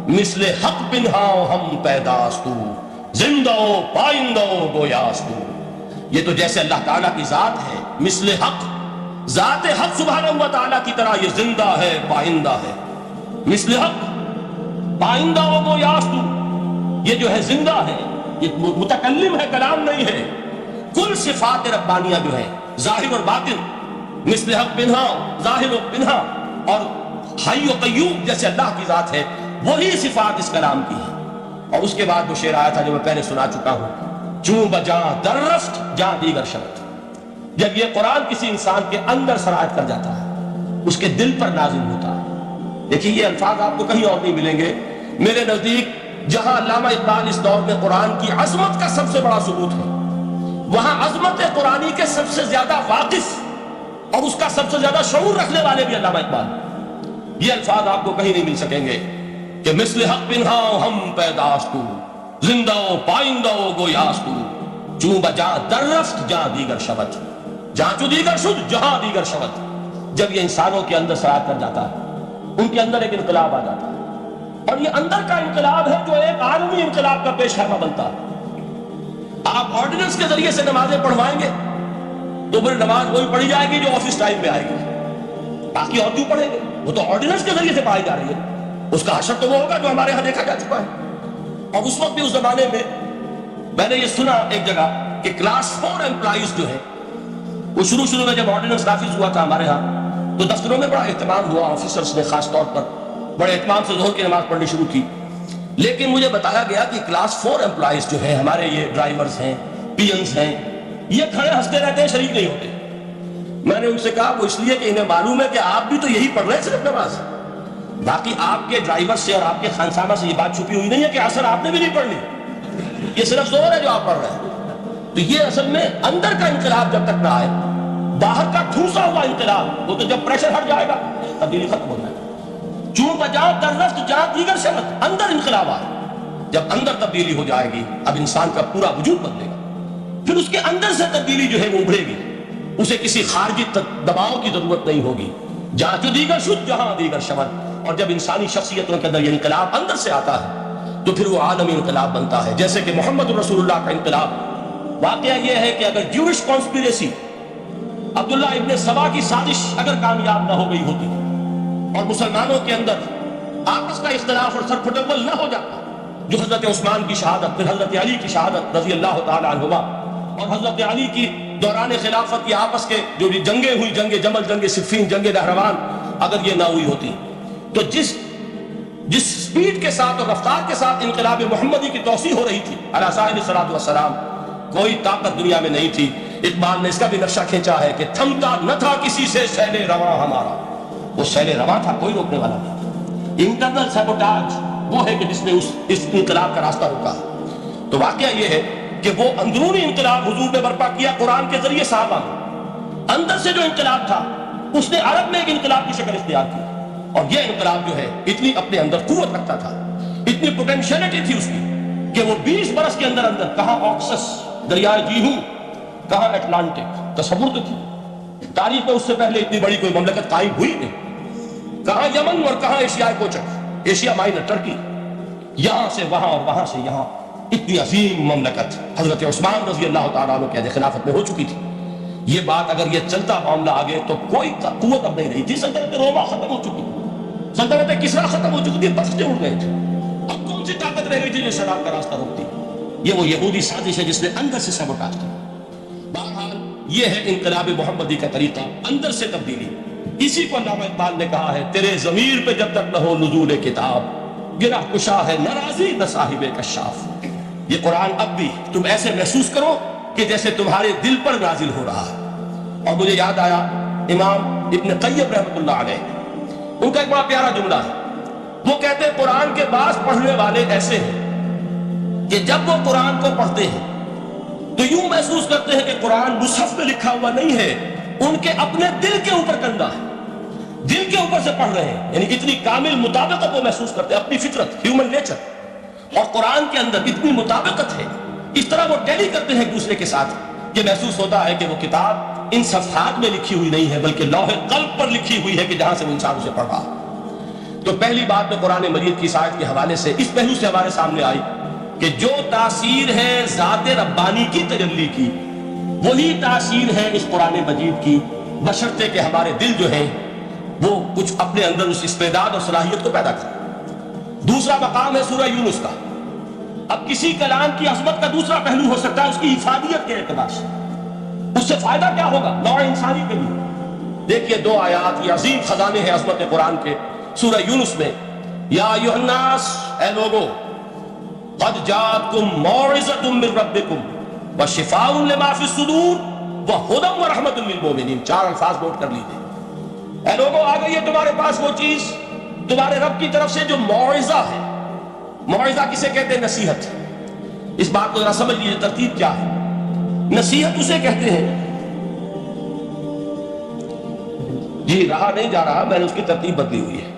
مثل حق پنہاؤ ہم پیداستو، زندہ پائندہ گویاستو. یہ تو جیسے اللہ تعالیٰ کی ذات ہے، مثل حق، ذات حق سبحانہ و تعالیٰ کی طرح یہ زندہ ہے، پائندہ ہے. مثل حق، پائندہ و گویاستو، یہ جو ہے زندہ ہے، یہ متکلم ہے، کلام نہیں ہے. کل صفات ربانیہ جو ہے ظاہر اور باطن، مثل حق پنہا، ظاہر و پنہا، اور حی و قیوم جیسے اللہ کی ذات ہے، وہی صفات اس کلام کی ہے. اور اس کے بعد وہ شعر آیا تھا جو میں پہلے سنا چکا ہوں، چوں بجاں در رفت جاں دیگر شبت. جب یہ قرآن کسی انسان کے اندر سرایت کر جاتا ہے، اس کے دل پر نازل ہوتا ہے. دیکھیے یہ الفاظ آپ کو کہیں اور نہیں ملیں گے. میرے نزدیک جہاں علامہ اقبال اس دور میں قرآن کی عظمت کا سب سے بڑا ثبوت ہے، وہاں عظمت قرآنی کے سب سے زیادہ واقف اور اس کا سب سے زیادہ شعور رکھنے والے بھی علامہ اقبال. یہ الفاظ آپ کو کہیں نہیں مل سکیں گے کہ مثل حق پنہاؤ ہم پیداستو، زندہ و پائندہ و گویاستو، چوں بجاں در رفت جہاں دیگر شبت، جہاں چو دیگر شد جہاں دیگر شبت. جب یہ انسانوں کے اندر سرایت کر جاتا ہے، ان کے اندر ایک انقلاب آ جاتا ہے، اور یہ اندر کا انقلاب ہے جو ایک عالمی انقلاب کا پیش خیمہ بنتا ہے. آپ آرڈیننس کے ذریعے سے نمازیں پڑھوائیں گے تو پھر نماز وہی پڑھی جائے گی جو آفس ٹائم میں آئے گی، باقی اور کیوں پڑھیں گے؟ وہ تو آرڈیننس کے ذریعے سے پڑھائی جا رہی ہے. اس کا حشر تو وہ ہوگا جو ہمارے ہاں دیکھا جا چکا ہے. اور اس وقت بھی اس زمانے میں نے یہ سنا ایک جگہ کہ کلاس 4 امپلائیز جو ہے وہ شروع میں جب آرڈیننس نافذ ہوا تھا ہمارے ہاں تو دفتروں میں بڑا اہتمام ہوا، آفیسرز نے خاص طور پر بڑے اہتمام سے ظہر کی نماز پڑھنی شروع کی. لیکن مجھے بتایا گیا کہ کلاس 4 امپلائیز جو ہیں ہمارے، یہ ڈرائیورز ہیں، پی اینز ہیں، یہ کھڑے ہنستے رہتے ہیں، شریک نہیں ہوتے. میں نے ان سے کہا وہ اس لیے کہ انہیں معلوم ہے کہ آپ بھی تو یہی پڑھ رہے ہیں صرف نماز، باقی آپ کے ڈرائیور سے اور آپ کے خانسامہ سے یہ بات چھپی ہوئی نہیں ہے کہ عصر آپ نے بھی نہیں پڑھنی، یہ صرف زور ہے جو آپ پڑھ رہے ہیں. تو یہ اصل میں اندر کا انقلاب جب تک نہ آئے، باہر کا ٹھوسا ہوا انقلاب، وہ تو جب پریشر ہٹ جائے گا تبدیلی ختم ہو جائے گا. چوں بجاں در رفت جہاں دیگر شبت، اندر انقلاب آئے. جب اندر تبدیلی ہو جائے گی اب انسان کا پورا وجود بدلے گا، پھر اس کے اندر سے تبدیلی جو ہے وہ ابھرے گی، اسے کسی خارجی دباؤ کی ضرورت نہیں ہوگی. جہاں جو دیگر شد جہاں دیگر شبت. اور جب انسانی شخصیتوں کے اندر یہ انقلاب اندر سے آتا ہے تو پھر وہ عالمی انقلاب بنتا ہے، جیسے کہ محمد رسول اللہ کا انقلاب۔ واقعہ یہ ہے کہ اگر جوش کانسپیریسی، عبداللہ ابن سبا کی سازش اگر کامیاب نہ ہو گئی ہوتی اور مسلمانوں کے اندر آپس کا اختلاف اور سرپھٹول نہ ہو جاتا، جو حضرت عثمان کی شہادت، پھر حضرت علی کی شہادت رضی اللہ تعالی عنہما، اور حضرت علی کی دوران خلافت کی آپس کے جو جنگیں ہوئی، جنگ جمل، جنگ صفین، جنگ نہروان، اگر یہ نہ ہوئی ہوتی تو جس سپیڈ کے ساتھ اور رفتار کے ساتھ انقلاب محمدی کی توسیع ہو رہی تھی علیہ الصلوۃ والسلام، کوئی طاقت دنیا میں نہیں تھی۔ اقبال نے اس کا بھی نقشہ کھینچا ہے کہ تھمتا نہ تھا کسی سے سیل رواں ہمارا، وہ سیل رواں تھا، کوئی روکنے والا نہیں۔ انٹرنل سیبوٹاج وہ ہے کہ جس نے اس انقلاب کا راستہ روکا۔ تو واقعہ یہ ہے کہ وہ اندرونی انقلاب حضور نے برپا کیا قرآن کے ذریعے صحابہ میں، اندر سے جو انقلاب تھا اس نے عرب میں ایک انقلاب کی شکل اختیار کی، اور یہ انقلاب جو ہے اتنی اپنے اندر قوت رکھتا تھا، اتنی پوٹینشیلٹی تھی اس کی کہ وہ 20 برس کے اندر کہاں آکسس دریائے جیہو، کہاں اٹلانٹک، تصور تو تھی تاریخ میں اس سے پہلے اتنی بڑی کوئی مملکت قائم ہوئی نہیں، کہاں یمن اور کہاں ایشیائے کوچک، ایشیا مائنر ٹرکی، یہاں سے وہاں اور وہاں سے یہاں، اتنی عظیم مملکت حضرت عثمان رضی اللہ تعالیٰ عنہ کے خلافت میں ہو چکی تھی۔ یہ بات اگر یہ چلتا معاملہ آگے تو کوئی قوت اب نہیں رہی تھی، سلطنت روما ختم ہو چکی، سلطنت کسریٰ ختم ہو چکی تھی، بخشتے اڑ گئے تھے، اب کون سی طاقت رہ گئی تھی جو شراب کا راستہ روکتی؟ یہ وہ یہودی سازش ہے جس نے اندر سے سبوٹاج کیا۔ بہرحال یہ ہے انقلاب محمدی کا طریقہ، اندر سے تبدیلی۔ اسی کو علامہ اقبال نے کہا ہے، تیرے ضمیر پہ جب تک نہ ہو نزول کتاب، گرہ کشا ہے نہ راضی نہ صاحب کشاف۔ یہ قرآن اب بھی تم ایسے محسوس کرو کہ جیسے تمہارے دل پر نازل ہو رہا ہے۔ اور مجھے یاد آیا امام ابن قیم رحمۃ اللہ علیہ، ان کا ایک بڑا پیارا جملہ ہے، وہ کہتے ہیں قرآن کے بعض پڑھنے والے ایسے ہیں کہ جب وہ قرآن کو پڑھتے ہیں تو یوں محسوس کرتے ہیں کہ قرآن مصحف میں لکھا ہوا نہیں ہے، ان کے اپنے دل کے اوپر کندہ ہے، دل کے اوپر سے پڑھ رہے ہیں، یعنی اتنی کامل مطابقت وہ محسوس کرتے ہیں، اپنی فطرت، ہیومن نیچر اور قرآن کے اندر اتنی مطابقت ہے، اس طرح وہ ٹیلی کرتے ہیں ایک دوسرے کے ساتھ، یہ محسوس ہوتا ہے کہ وہ کتاب ان صفحات میں لکھی ہوئی نہیں ہے بلکہ لوح قلب پر لکھی ہوئی ہے کہ جہاں سے وہ انسان اسے پڑھ رہا۔ تو پہلی بات تو قرآن مجید کی آیت کے حوالے سے اس پہلو سے ہمارے سامنے آئی کہ جو تاثیر ہے ذات ربانی کی تجلی کی، وہی تاثیر ہے اس قرآن مجید کی، بشرطے کہ ہمارے دل جو ہیں وہ کچھ اپنے اندر اس استعداد اور صلاحیت کو پیدا کریں۔ دوسرا مقام ہے سورہ یونس کا۔ اب کسی کلام کی عظمت کا دوسرا پہلو ہو سکتا ہے اس کی افادیت کے اعتبار سے، اس سے فائدہ کیا ہوگا نوع انسانی کے لیے۔ دیکھیے دو آیات، یہ عظیم خزانے ہیں عظمت قرآن کے، سورہ یونس میں، یا ایھا الناس، اے لوگو، قد جاءتکم موعظۃ من ربکم وشفاء لما فی الصدور وہدی ورحمۃ للمؤمنین۔ 4 الفاظ نوٹ کر لیجیے۔ اے لوگو، آ گئی ہے تمہارے پاس وہ چیز تمہارے رب کی طرف سے جو موعظہ ہے۔ موعظہ کسے کہتے ہیں؟ نصیحت۔ اس بات کو ذرا سمجھ لیجیے ترتیب کیا ہے۔ نصیحت اسے کہتے ہیں، جی رہا نہیں جا رہا، میں نے اس کی ترتیب بدلی ہوئی ہے،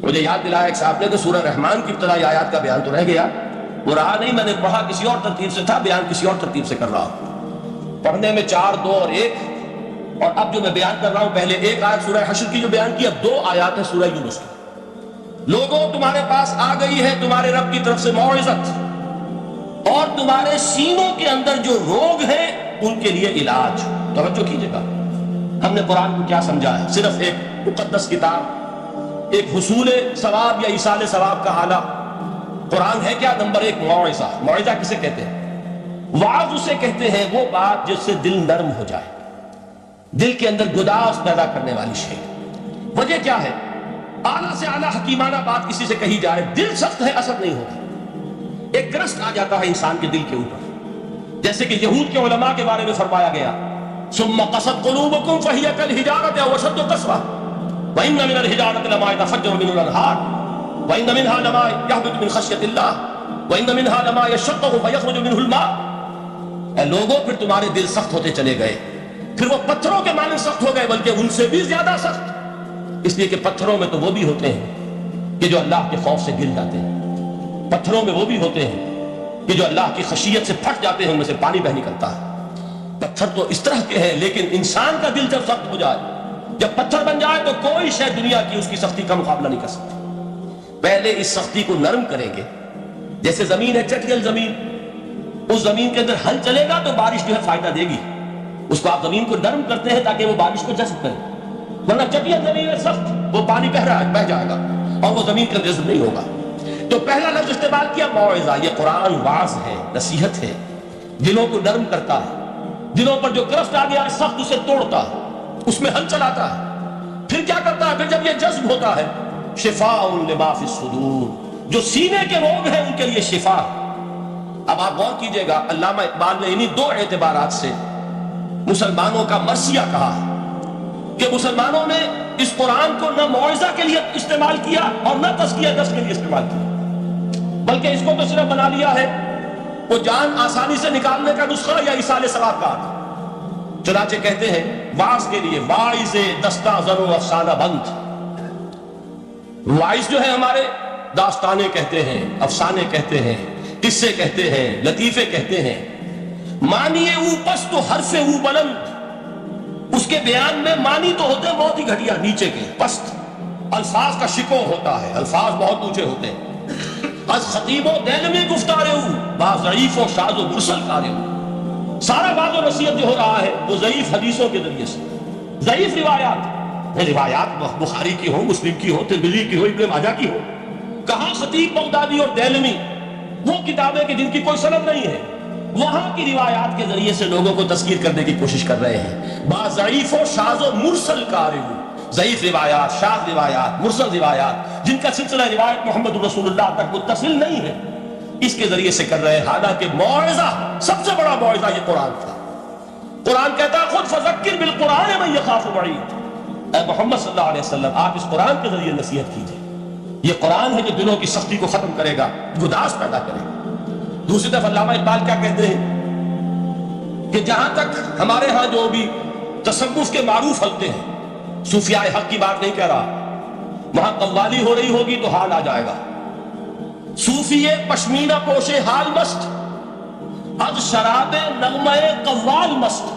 مجھے یاد دلایا ایک صاحب نے کہ سورہ رحمان کی ابتدائی آیات کا بیان تو رہ گیا، وہ رہا نہیں، میں نے پڑھا کسی اور ترتیب سے تھا، بیان کسی اور ترتیب سے کر رہا ہوں، پڑھنے میں 4، 2 اور 1، اور اب جو میں بیان کر رہا ہوں پہلے 1 آیت سورہ حشر کی جو بیان کی، اب 2 آیات ہے سورہ یونس کی۔ لوگوں، تمہارے پاس آ گئی ہے تمہارے رب کی طرف سے موعظت، اور تمہارے سینوں کے اندر جو روگ ہیں ان کے لیے علاج۔ توجہ کیجئے گا، ہم نے قرآن کو کیا سمجھا ہے؟ صرف ایک مقدس کتاب، ایک حصول ثواب یا ایصال ثواب کا آلہ۔ قرآن ہے کیا؟ نمبر 1 موعظہ۔ موعظہ کسے کہتے ہیں؟ وعظ اسے کہتے ہیں وہ بات جس سے دل نرم ہو جائے، دل کے اندر گداز پیدا کرنے والی شے۔ وجہ کیا ہے؟ اعلیٰ سے اعلیٰ حکیمانہ بات کسی سے کہی جائے، دل سخت ہے، اثر نہیں ہوتا، ایک گرست آ جاتا ہے انسان کے دل کے اوپر، جیسے کہ یہود کے علماء کے بارے میں فرمایا گیا، ثم قست قلوبکم فہی کالحجارۃ او اشد قسوۃ وان من الحجارۃ لما يتفجر منه الانہار وان منها لما يهبط من خشیۃ اللہ وان منها لما يشقق فيخرج منه الماء۔ اے لوگوں، پھر تمہارے دل سخت ہوتے چلے گئے، پھر وہ پتھروں کے مانند سخت ہو گئے، بلکہ ان سے بھی زیادہ سخت، اس لیے کہ پتھروں میں تو وہ بھی ہوتے ہیں کہ جو اللہ کے خوف سے گر جاتے ہیں، پتھروں میں وہ بھی ہوتے ہیں کہ جو اللہ کی خشیت سے پھٹ جاتے ہیں، ان میں سے پانی بہ نکلتا ہے۔ پتھر تو اس طرح کے ہیں، لیکن انسان کا دل جب سخت ہو جائے، جب پتھر بن جائے، تو کوئی شے دنیا کی اس کی سختی کا مقابلہ نہیں کر سکتی۔ پہلے اس سختی کو نرم کریں گے، جیسے زمین ہے چٹیل زمین، اس زمین کے اندر ہل چلے گا تو بارش جو ہے فائدہ دے گی، اس کو آپ زمین کو نرم کرتے ہیں تاکہ وہ بارش کو جذب کرے، ورنہ چٹیل زمین ہے سخت، وہ پانی بہ رہا ہے بہ جائے گا اور وہ زمین کا جذب نہیں ہوگا۔ تو پہلا لفظ استعمال کیا موعظہ، یہ قرآن واعظ ہے، نصیحت ہے، دلوں کو نرم کرتا ہے، دلوں پر جو کرفٹ آ گیا ہے سخت اسے توڑتا ہے، اس میں ہل چلاتا ہے۔ پھر کیا کرتا ہے؟ پھر جب یہ جذب ہوتا ہے، شفاء لما فی الصدور، جو سینے کے روگ ہیں ان کے لیے شفا۔ اب آپ غور کیجئے گا، علامہ اقبال نے انہی دو اعتبارات سے مسلمانوں کا مرثیہ کہا ہے کہ مسلمانوں نے اس قرآن کو نہ موعظہ کے لیے استعمال کیا اور نہ تزکیہ نفس کے لیے استعمال کیا، بلکہ اس کو تو صرف بنا لیا ہے وہ جان آسانی سے نکالنے کا نسخہ یا ایصال ثواب کا آتا۔ چنانچہ کہتے ہیں واعظ کے لیے واعظ دستاں زر و افسانہ بند، واعظ جو ہے ہمارے داستانیں کہتے ہیں، افسانے کہتے ہیں، قصے کہتے ہیں، لطیفے کہتے ہیں، معنی او پست و حرف او بلند، اس کے بیان میں معنی تو ہوتے ہیں بہت ہی گھٹیا نیچے کے پست، الفاظ کا شکو ہوتا ہے، الفاظ بہت اونچے ہوتے ہیں۔ از خطیب و دیلمی گفتارے ہوں با ضعیف و شاذ و مرسل کارے ہوں، سارا باز و نصیحت جو ہو رہا ہے وہ ضعیف حدیثوں کے ذریعے سے، ضعیف روایات بخاری کی ہو، مسلم کی ہو، ترمذی کی ہو، ابن ماجہ کی ہو، کہاں خطیب بغدادی اور دیلمی وہ کتابیں کہ جن کی کوئی سند نہیں ہے، وہاں کی روایات کے ذریعے سے لوگوں کو تذکیر کرنے کی کوشش کر رہے ہیں۔ با ضعیف و شاذ و مرسل کارے ہوں، ضعیف روایات، شاذ روایات، مرسل روایات جن کا سلسلہ روایت محمد رسول اللہ تک متصل نہیں ہے، اس کے ذریعے سے کر رہے ہیں، حالانکہ موعظہ سب سے بڑا موعظہ یہ قرآن تھا۔ قرآن کہتا ہے خود فذکر بالقرآن من یخاف وعید، اے محمد صلی اللہ علیہ وسلم آپ اس قرآن کے ذریعے نصیحت کیجئے، یہ قرآن ہے جو دلوں کی سختی کو ختم کرے گا، گداز پیدا کرے گا۔ دوسری طرف علامہ اقبال کیا کہتے ہیں کہ جہاں تک ہمارے ہاں جو بھی تصوف کے معروف حلقے ہیں، صوفیاء حق کی بات نہیں کہہ رہا، وہاں قوالی ہو رہی ہوگی تو حال آ جائے گا، صوفی پشمینہ پوش حال مست، از شراب نغمہ قوال مست،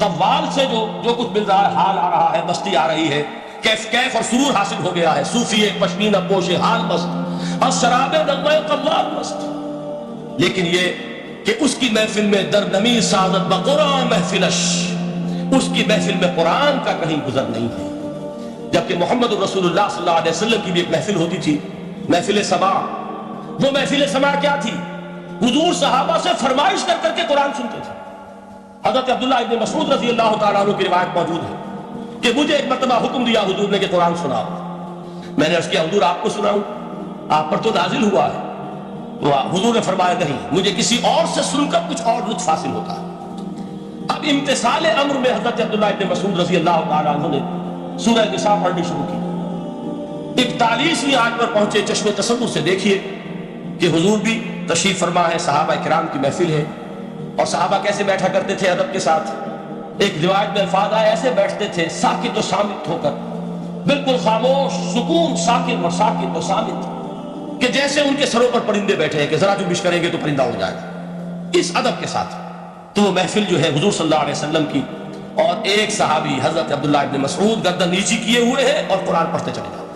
قوال سے جو کچھ مل رہا ہے، حال آ رہا ہے، مستی آ رہی ہے، کیف اور سرور حاصل ہو گیا ہے، صوفی پشمینہ پوش حال مست، از شراب نغمہ قوال مست۔ لیکن یہ کہ اس کی محفل میں دردمی سعادت بقرآن محفلش، اس کی محفل میں قرآن کا کہیں گزر نہیں ہے، جبکہ محمد رسول اللہ صلی اللہ علیہ وسلم کی بھی ایک محفل ہوتی تھی، محفل سماع۔ وہ محفل سماع کیا تھی؟ حضور صحابہ سے فرمائش کر کر کے قرآن سنتے تھے۔ حضرت عبداللہ ابن مسعود رضی اللہ تعالیٰ عنہ کی روایت موجود ہے کہ مجھے ایک مرتبہ حکم دیا حضور نے کہ قرآن سناؤ۔ میں نے عرض کیا حضور آپ کو سناؤں؟ آپ پر تو نازل ہوا ہے۔ تو حضور نے فرمایا نہیں، مجھے کسی اور سے سن کر کچھ اور لطف حاصل ہوتا ہے۔ اب امتثال امر میں حضرت عبداللہ ابن مسعود رضی اللہ تعالیٰ عنہ نے سورہ نساء پڑھنی شروع کی۔ 41ویں آیت پر پہنچے، چشم تصور سے دیکھیے کہ حضور بھی تشریف فرما ہے، صحابہ کرام کی محفل ہے، اور صحابہ کیسے بیٹھا کرتے تھے ادب کے ساتھ۔ ایک روایت میں الفاظ آئے ایسے بیٹھتے تھے ساکت و صامت ہو کر، بالکل خاموش، سکون، ساکت اور ساکت و صامت، کہ جیسے ان کے سروں پر پرندے بیٹھے ہیں کہ ذرا جنبش کریں گے تو پرندہ اڑ جائے گا، اس ادب کے ساتھ۔ تو وہ محفل جو ہے حضور صلی اللہ علیہ وسلم کی، اور ایک صحابی حضرت عبداللہ ابن مسعود گردن نیچی کیے ہوئے ہیں اور قرآن پڑھتے چلے جاتے ہیں۔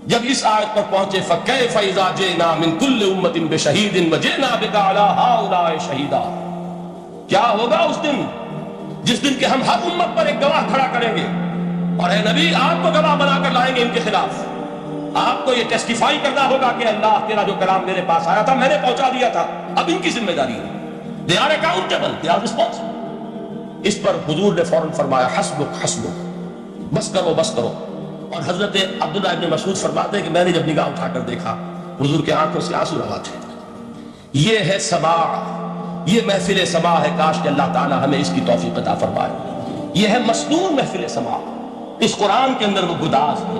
جب اس آیت پر پہنچے فَكَيْفَ إِذَا جِئْنَا مِن كُلِّ أُمَّةٍ بِشَهِيدٍ وَجِئْنَا بِكَ عَلَىٰ هَٰؤُلَاءِ شَهِيدًا، کیا ہوگا اس دن جس دن کہ ہم ہر امت پر ایک گواہ کھڑا کریں گے، اور اے نبی آپ کو گواہ بنا کر لائیں گے ان کے خلاف، آپ کو یہ ٹیسٹیفائی کرنا ہوگا کہ اللہ تیرا جو کلام میرے پاس آیا تھا میں نے پہنچا دیا تھا، اب ان کی ذمہ داری ہے، they are accountable, they are responsible۔ اس پر حضور نے فوراً فرمایا حسبک حسبک، بس کرو بس کرو۔ اور حضرت عبداللہ ابن مسعود فرماتے ہیں کہ میں نے جب نگاہ اٹھا کر دیکھا حضور کے آنکھوں سے آنسو روا تھے۔ یہ ہے سماع، یہ محفل سماع ہے، کاش کہ اللہ تعالی ہمیں اس کی توفیق عطا فرمائے۔ یہ ہے مسنون محفل سماع، اس قرآن کے اندر وہ گداز ہے۔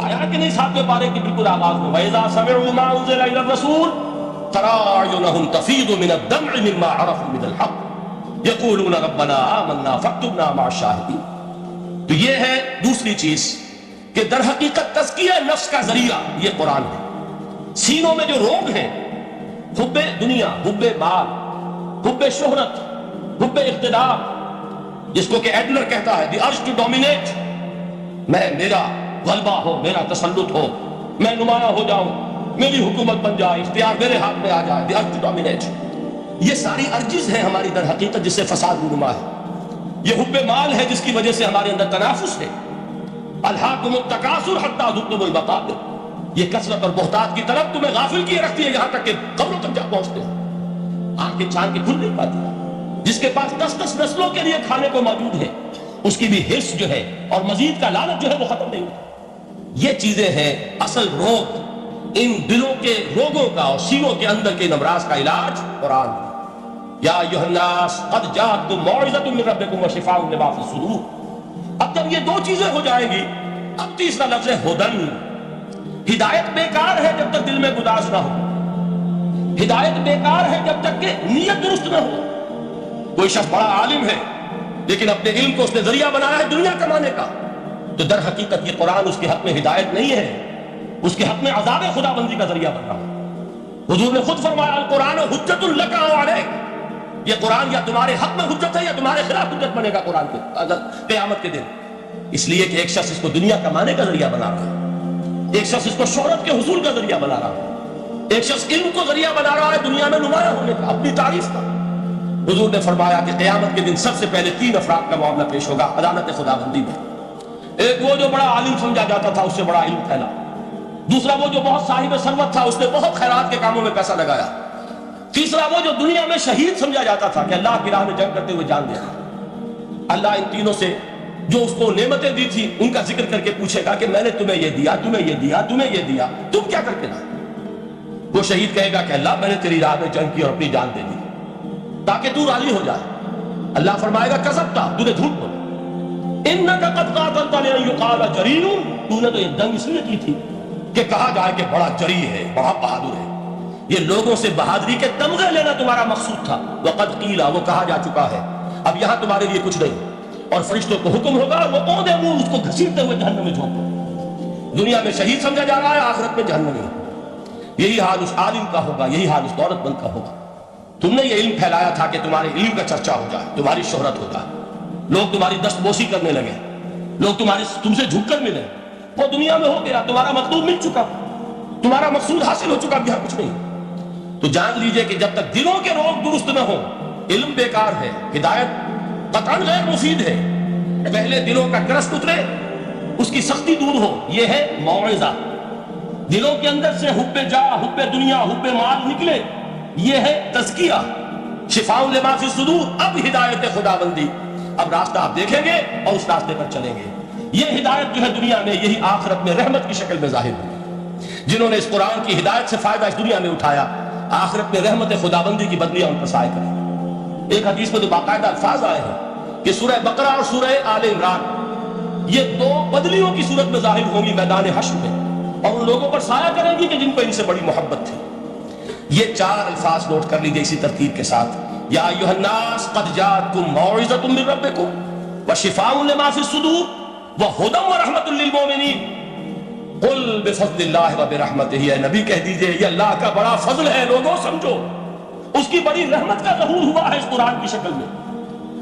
آیا کہ نہیں ساتویں پارے کی بالکل آغاز میں وَإِذَا سَمِعُوا مَا أُنزِلَ إِلَى الرَّسُولِ تَرَىٰ أَعْيُنَهُمْ تَفِيضُ مِنَ الدَّمْعِ مِمَّا عَرَفُوا مِنَ الْحَقِّ يَقُولُونَ رَبَّنَا آمَنَّا فَاكْتُبْنَا مَعَ الشَّاهِدِينَ۔ تو یہ ہے دوسری چیز کہ در حقیقت تزکیہ نفس کا ذریعہ یہ قرآن ہے۔ سینوں میں جو روگ ہیں، حب دنیا، حب مال، حب شہرت، حب اقتدار، جس کو کہ ایڈلر کہتا ہے the urge to dominate، میرا غلبہ ہو، میرا تسلط ہو، میں نمایاں ہو جاؤں، میری حکومت بن جائے، اختیار میرے ہاتھ میں آ جائے، the earth dominate۔ یہ ساری ارجز ہیں ہماری در حقیقت جس سے فساد رونما ہے۔ یہ حب مال ہے جس کی وجہ سے ہمارے اندر تنافس ہے۔ الہاکم التکاثر حتی زرتم المقابر، یہ کثرت اور بہتات کی طرف تمہیں غافل کیے رکھتی ہے یہاں تک کہ قبروں تک جا پہنچتے ہو، آنکھیں چھان کے کھل نہیں پاتی۔ جس کے پاس 10 نسلوں کے لیے کھانے کو موجود ہے، اس کی بھی حرص جو ہے اور مزید کا لالچ جو ہے وہ ختم نہیں ہوتا۔ یہ چیزیں ہیں اصل روگ، ان دلوں کے روگوں کا اور سینوں کے اندر کے امراض کا علاج قرآن ہے۔ یا ایھا الناس قد جاءتکم موعظۃ من ربکم وشفاء لما فی الصدور۔ اب جب یہ دو چیزیں ہو جائیں گی، اب تیسرا لفظ ہے ہدن۔ ہدایت بیکار ہے جب تک دل میں گداز نہ ہو، ہدایت بیکار ہے جب تک کہ نیت درست نہ ہو۔ کوئی شخص بڑا عالم ہے لیکن اپنے علم کو اس نے ذریعہ بنایا ہے دنیا کمانے کا، تو در حقیقت یہ قرآن اس کے حق میں ہدایت نہیں ہے، اس کے حق میں عذاب خدا بندی کا ذریعہ بن رہا ہے۔ حضور نے خود فرمایا القرآن حجت لک او علیک، یہ قرآن یا تمہارے حق میں حجت ہے یا تمہارے خلاف حجت بنے گا قرآن کے قیامت کے دن۔ اس لیے کہ ایک شخص اس کو دنیا کمانے کا ذریعہ بنا رہا ہے، ایک شخص اس کو شہرت کے حصول کا ذریعہ بنا رہا ہے، ایک شخص علم کو ذریعہ بنا رہا ہے دنیا میں نمایاں ہونے کا، اپنی تعریف کا۔ حضور نے فرمایا کہ قیامت کے دن سب سے پہلے 3 افراد کا معاملہ پیش ہوگا عدالت خدا بندی میں۔ ایک وہ جو بڑا عالم سمجھا جاتا تھا، اس سے بڑا علم پھیلا۔ دوسرا وہ جو بہت صاحب ثروت تھا، اس نے بہت خیرات کے کاموں میں پیسہ لگایا۔ تیسرا وہ جو دنیا میں شہید سمجھا جاتا تھا کہ اللہ کی راہ میں جنگ کرتے ہوئے جان دیا۔ اللہ ان تینوں سے جو اس کو نعمتیں دی تھی ان کا ذکر کر کے پوچھے گا کہ میں نے تمہیں یہ دیا، تمہیں یہ دیا، تمہیں یہ دیا، تم کیا کر کے لائے؟ وہ شہید کہے گا کہ اللہ میں نے تیری راہ میں جنگ کی اور اپنی جان دے دی تاکہ تو راضی ہو جائے۔ اللہ فرمائے گا کذبتا، تو نے جھوٹ بولا، انک قد قاتلت لان یقال جریء، تو نے تو یہ جنگ اس لیے کی تھی کہ کہا جائے کہ بڑا جری ہے، بڑا بہادر ہے۔ یہ لوگوں سے بہادری کے تمغے لینا تمہارا مقصود تھا۔ وقد قیل، وہ کہا جا چکا ہے، اب یہاں تمہارے لیے کچھ نہیں۔ اور فرشتوں کو حکم ہوگا اور وہ اودے منہ اس کو گھسیٹتے ہوئے جہنم میں جھونک دو۔ دنیا میں شہید سمجھا جا رہا ہے، آخرت میں جہنمی ہے۔ یہی حال اس عالم کا ہوگا، یہی حال اس دولت مند کا ہوگا۔ تم نے یہ علم پھیلایا تھا کہ تمہارے علم کا چرچا ہو جائے، تمہاری شہرت ہو جائے، لوگ تمہاری دستبوسی کرنے لگے، لوگ تم سے جھک کر ملے۔ وہ دنیا میں ہو گیا، تمہارا مطلوب مل چکا، تمہارا مقصود حاصل ہو چکا، یہاں کچھ نہیں۔ تو جان لیجئے کہ جب تک دلوں کے روگ درست نہ ہو، علم بیکار ہے، ہدایت قطعاً غیر مفید ہے۔ پہلے دلوں کا کرست اترے، اس کی سختی دور ہو، یہ ہے موعظہ۔ دلوں کے اندر سے حب جاہ، حب دنیا، حب مال نکلے، یہ ہے تزکیہ۔ شفاء لما فی الصدور، اب ہدایت خدا بندی، اب راستہ آپ دیکھیں گے اور اس راستے پر چلیں گے۔ یہ ہدایت جو ہے دنیا میں، یہی آخرت میں رحمت کی شکل میں ظاہر ہوگی۔ جنہوں نے اس قرآن کی ہدایت سے فائدہ اس دنیا میں اٹھایا، آخرت میں رحمت خدا بندی کی بدلیاں ان پر سائے کریں گے۔ ایک حدیث میں تو باقاعدہ الفاظ آئے ہیں کہ سورہ بقرہ اور سورہ آل عمران یہ 2 بدلیوں کی صورت میں ظاہر ہوں گی میدان حشر میں، اور ان لوگوں پر سایہ کریں گی کہ جن کو ان سے بڑی محبت تھی۔ یہ 4 الفاظ نوٹ کر لیجئے اسی ترتیب کے ساتھ۔ یا ایھا الناس قد جاءتکم موعظۃ من ربکم وشفاء لما فی الصدور وہدی ورحمۃ للمؤمنین قل بفضل اللہ وبرحمتہ، اے نبی کہہ دیجئے یہ اللہ کا بڑا فضل ہے، لوگوں سمجھو، اس کی بڑی رحمت کا ظہور ہوا ہے اس قرآن کی شکل میں۔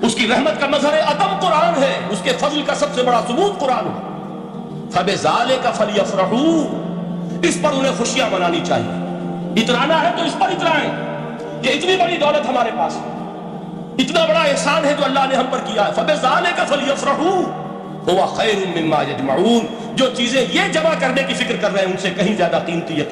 اس کی رحمت کا مظہر عدم قرآن ہے، اس کے فضل کا سب سے بڑا ثبوت قرآن ہے۔ فبذالک فلیفرحوا، اس پر انہیں خوشیاں منانی چاہیے۔ اترانا ہے تو اس پر اترائیں کہ اتنی بڑی دولت ہمارے پاس ہے، اتنا بڑا احسان ہے جو اللہ نے ہم پر کیا ہے۔ فبذالک فلیفرحوا هو خیر مما یجمعون، جو چیزیں یہ جمع کرنے کی فکر کر رہے ہیں ان سے کہیں زیادہ قیمتی یہ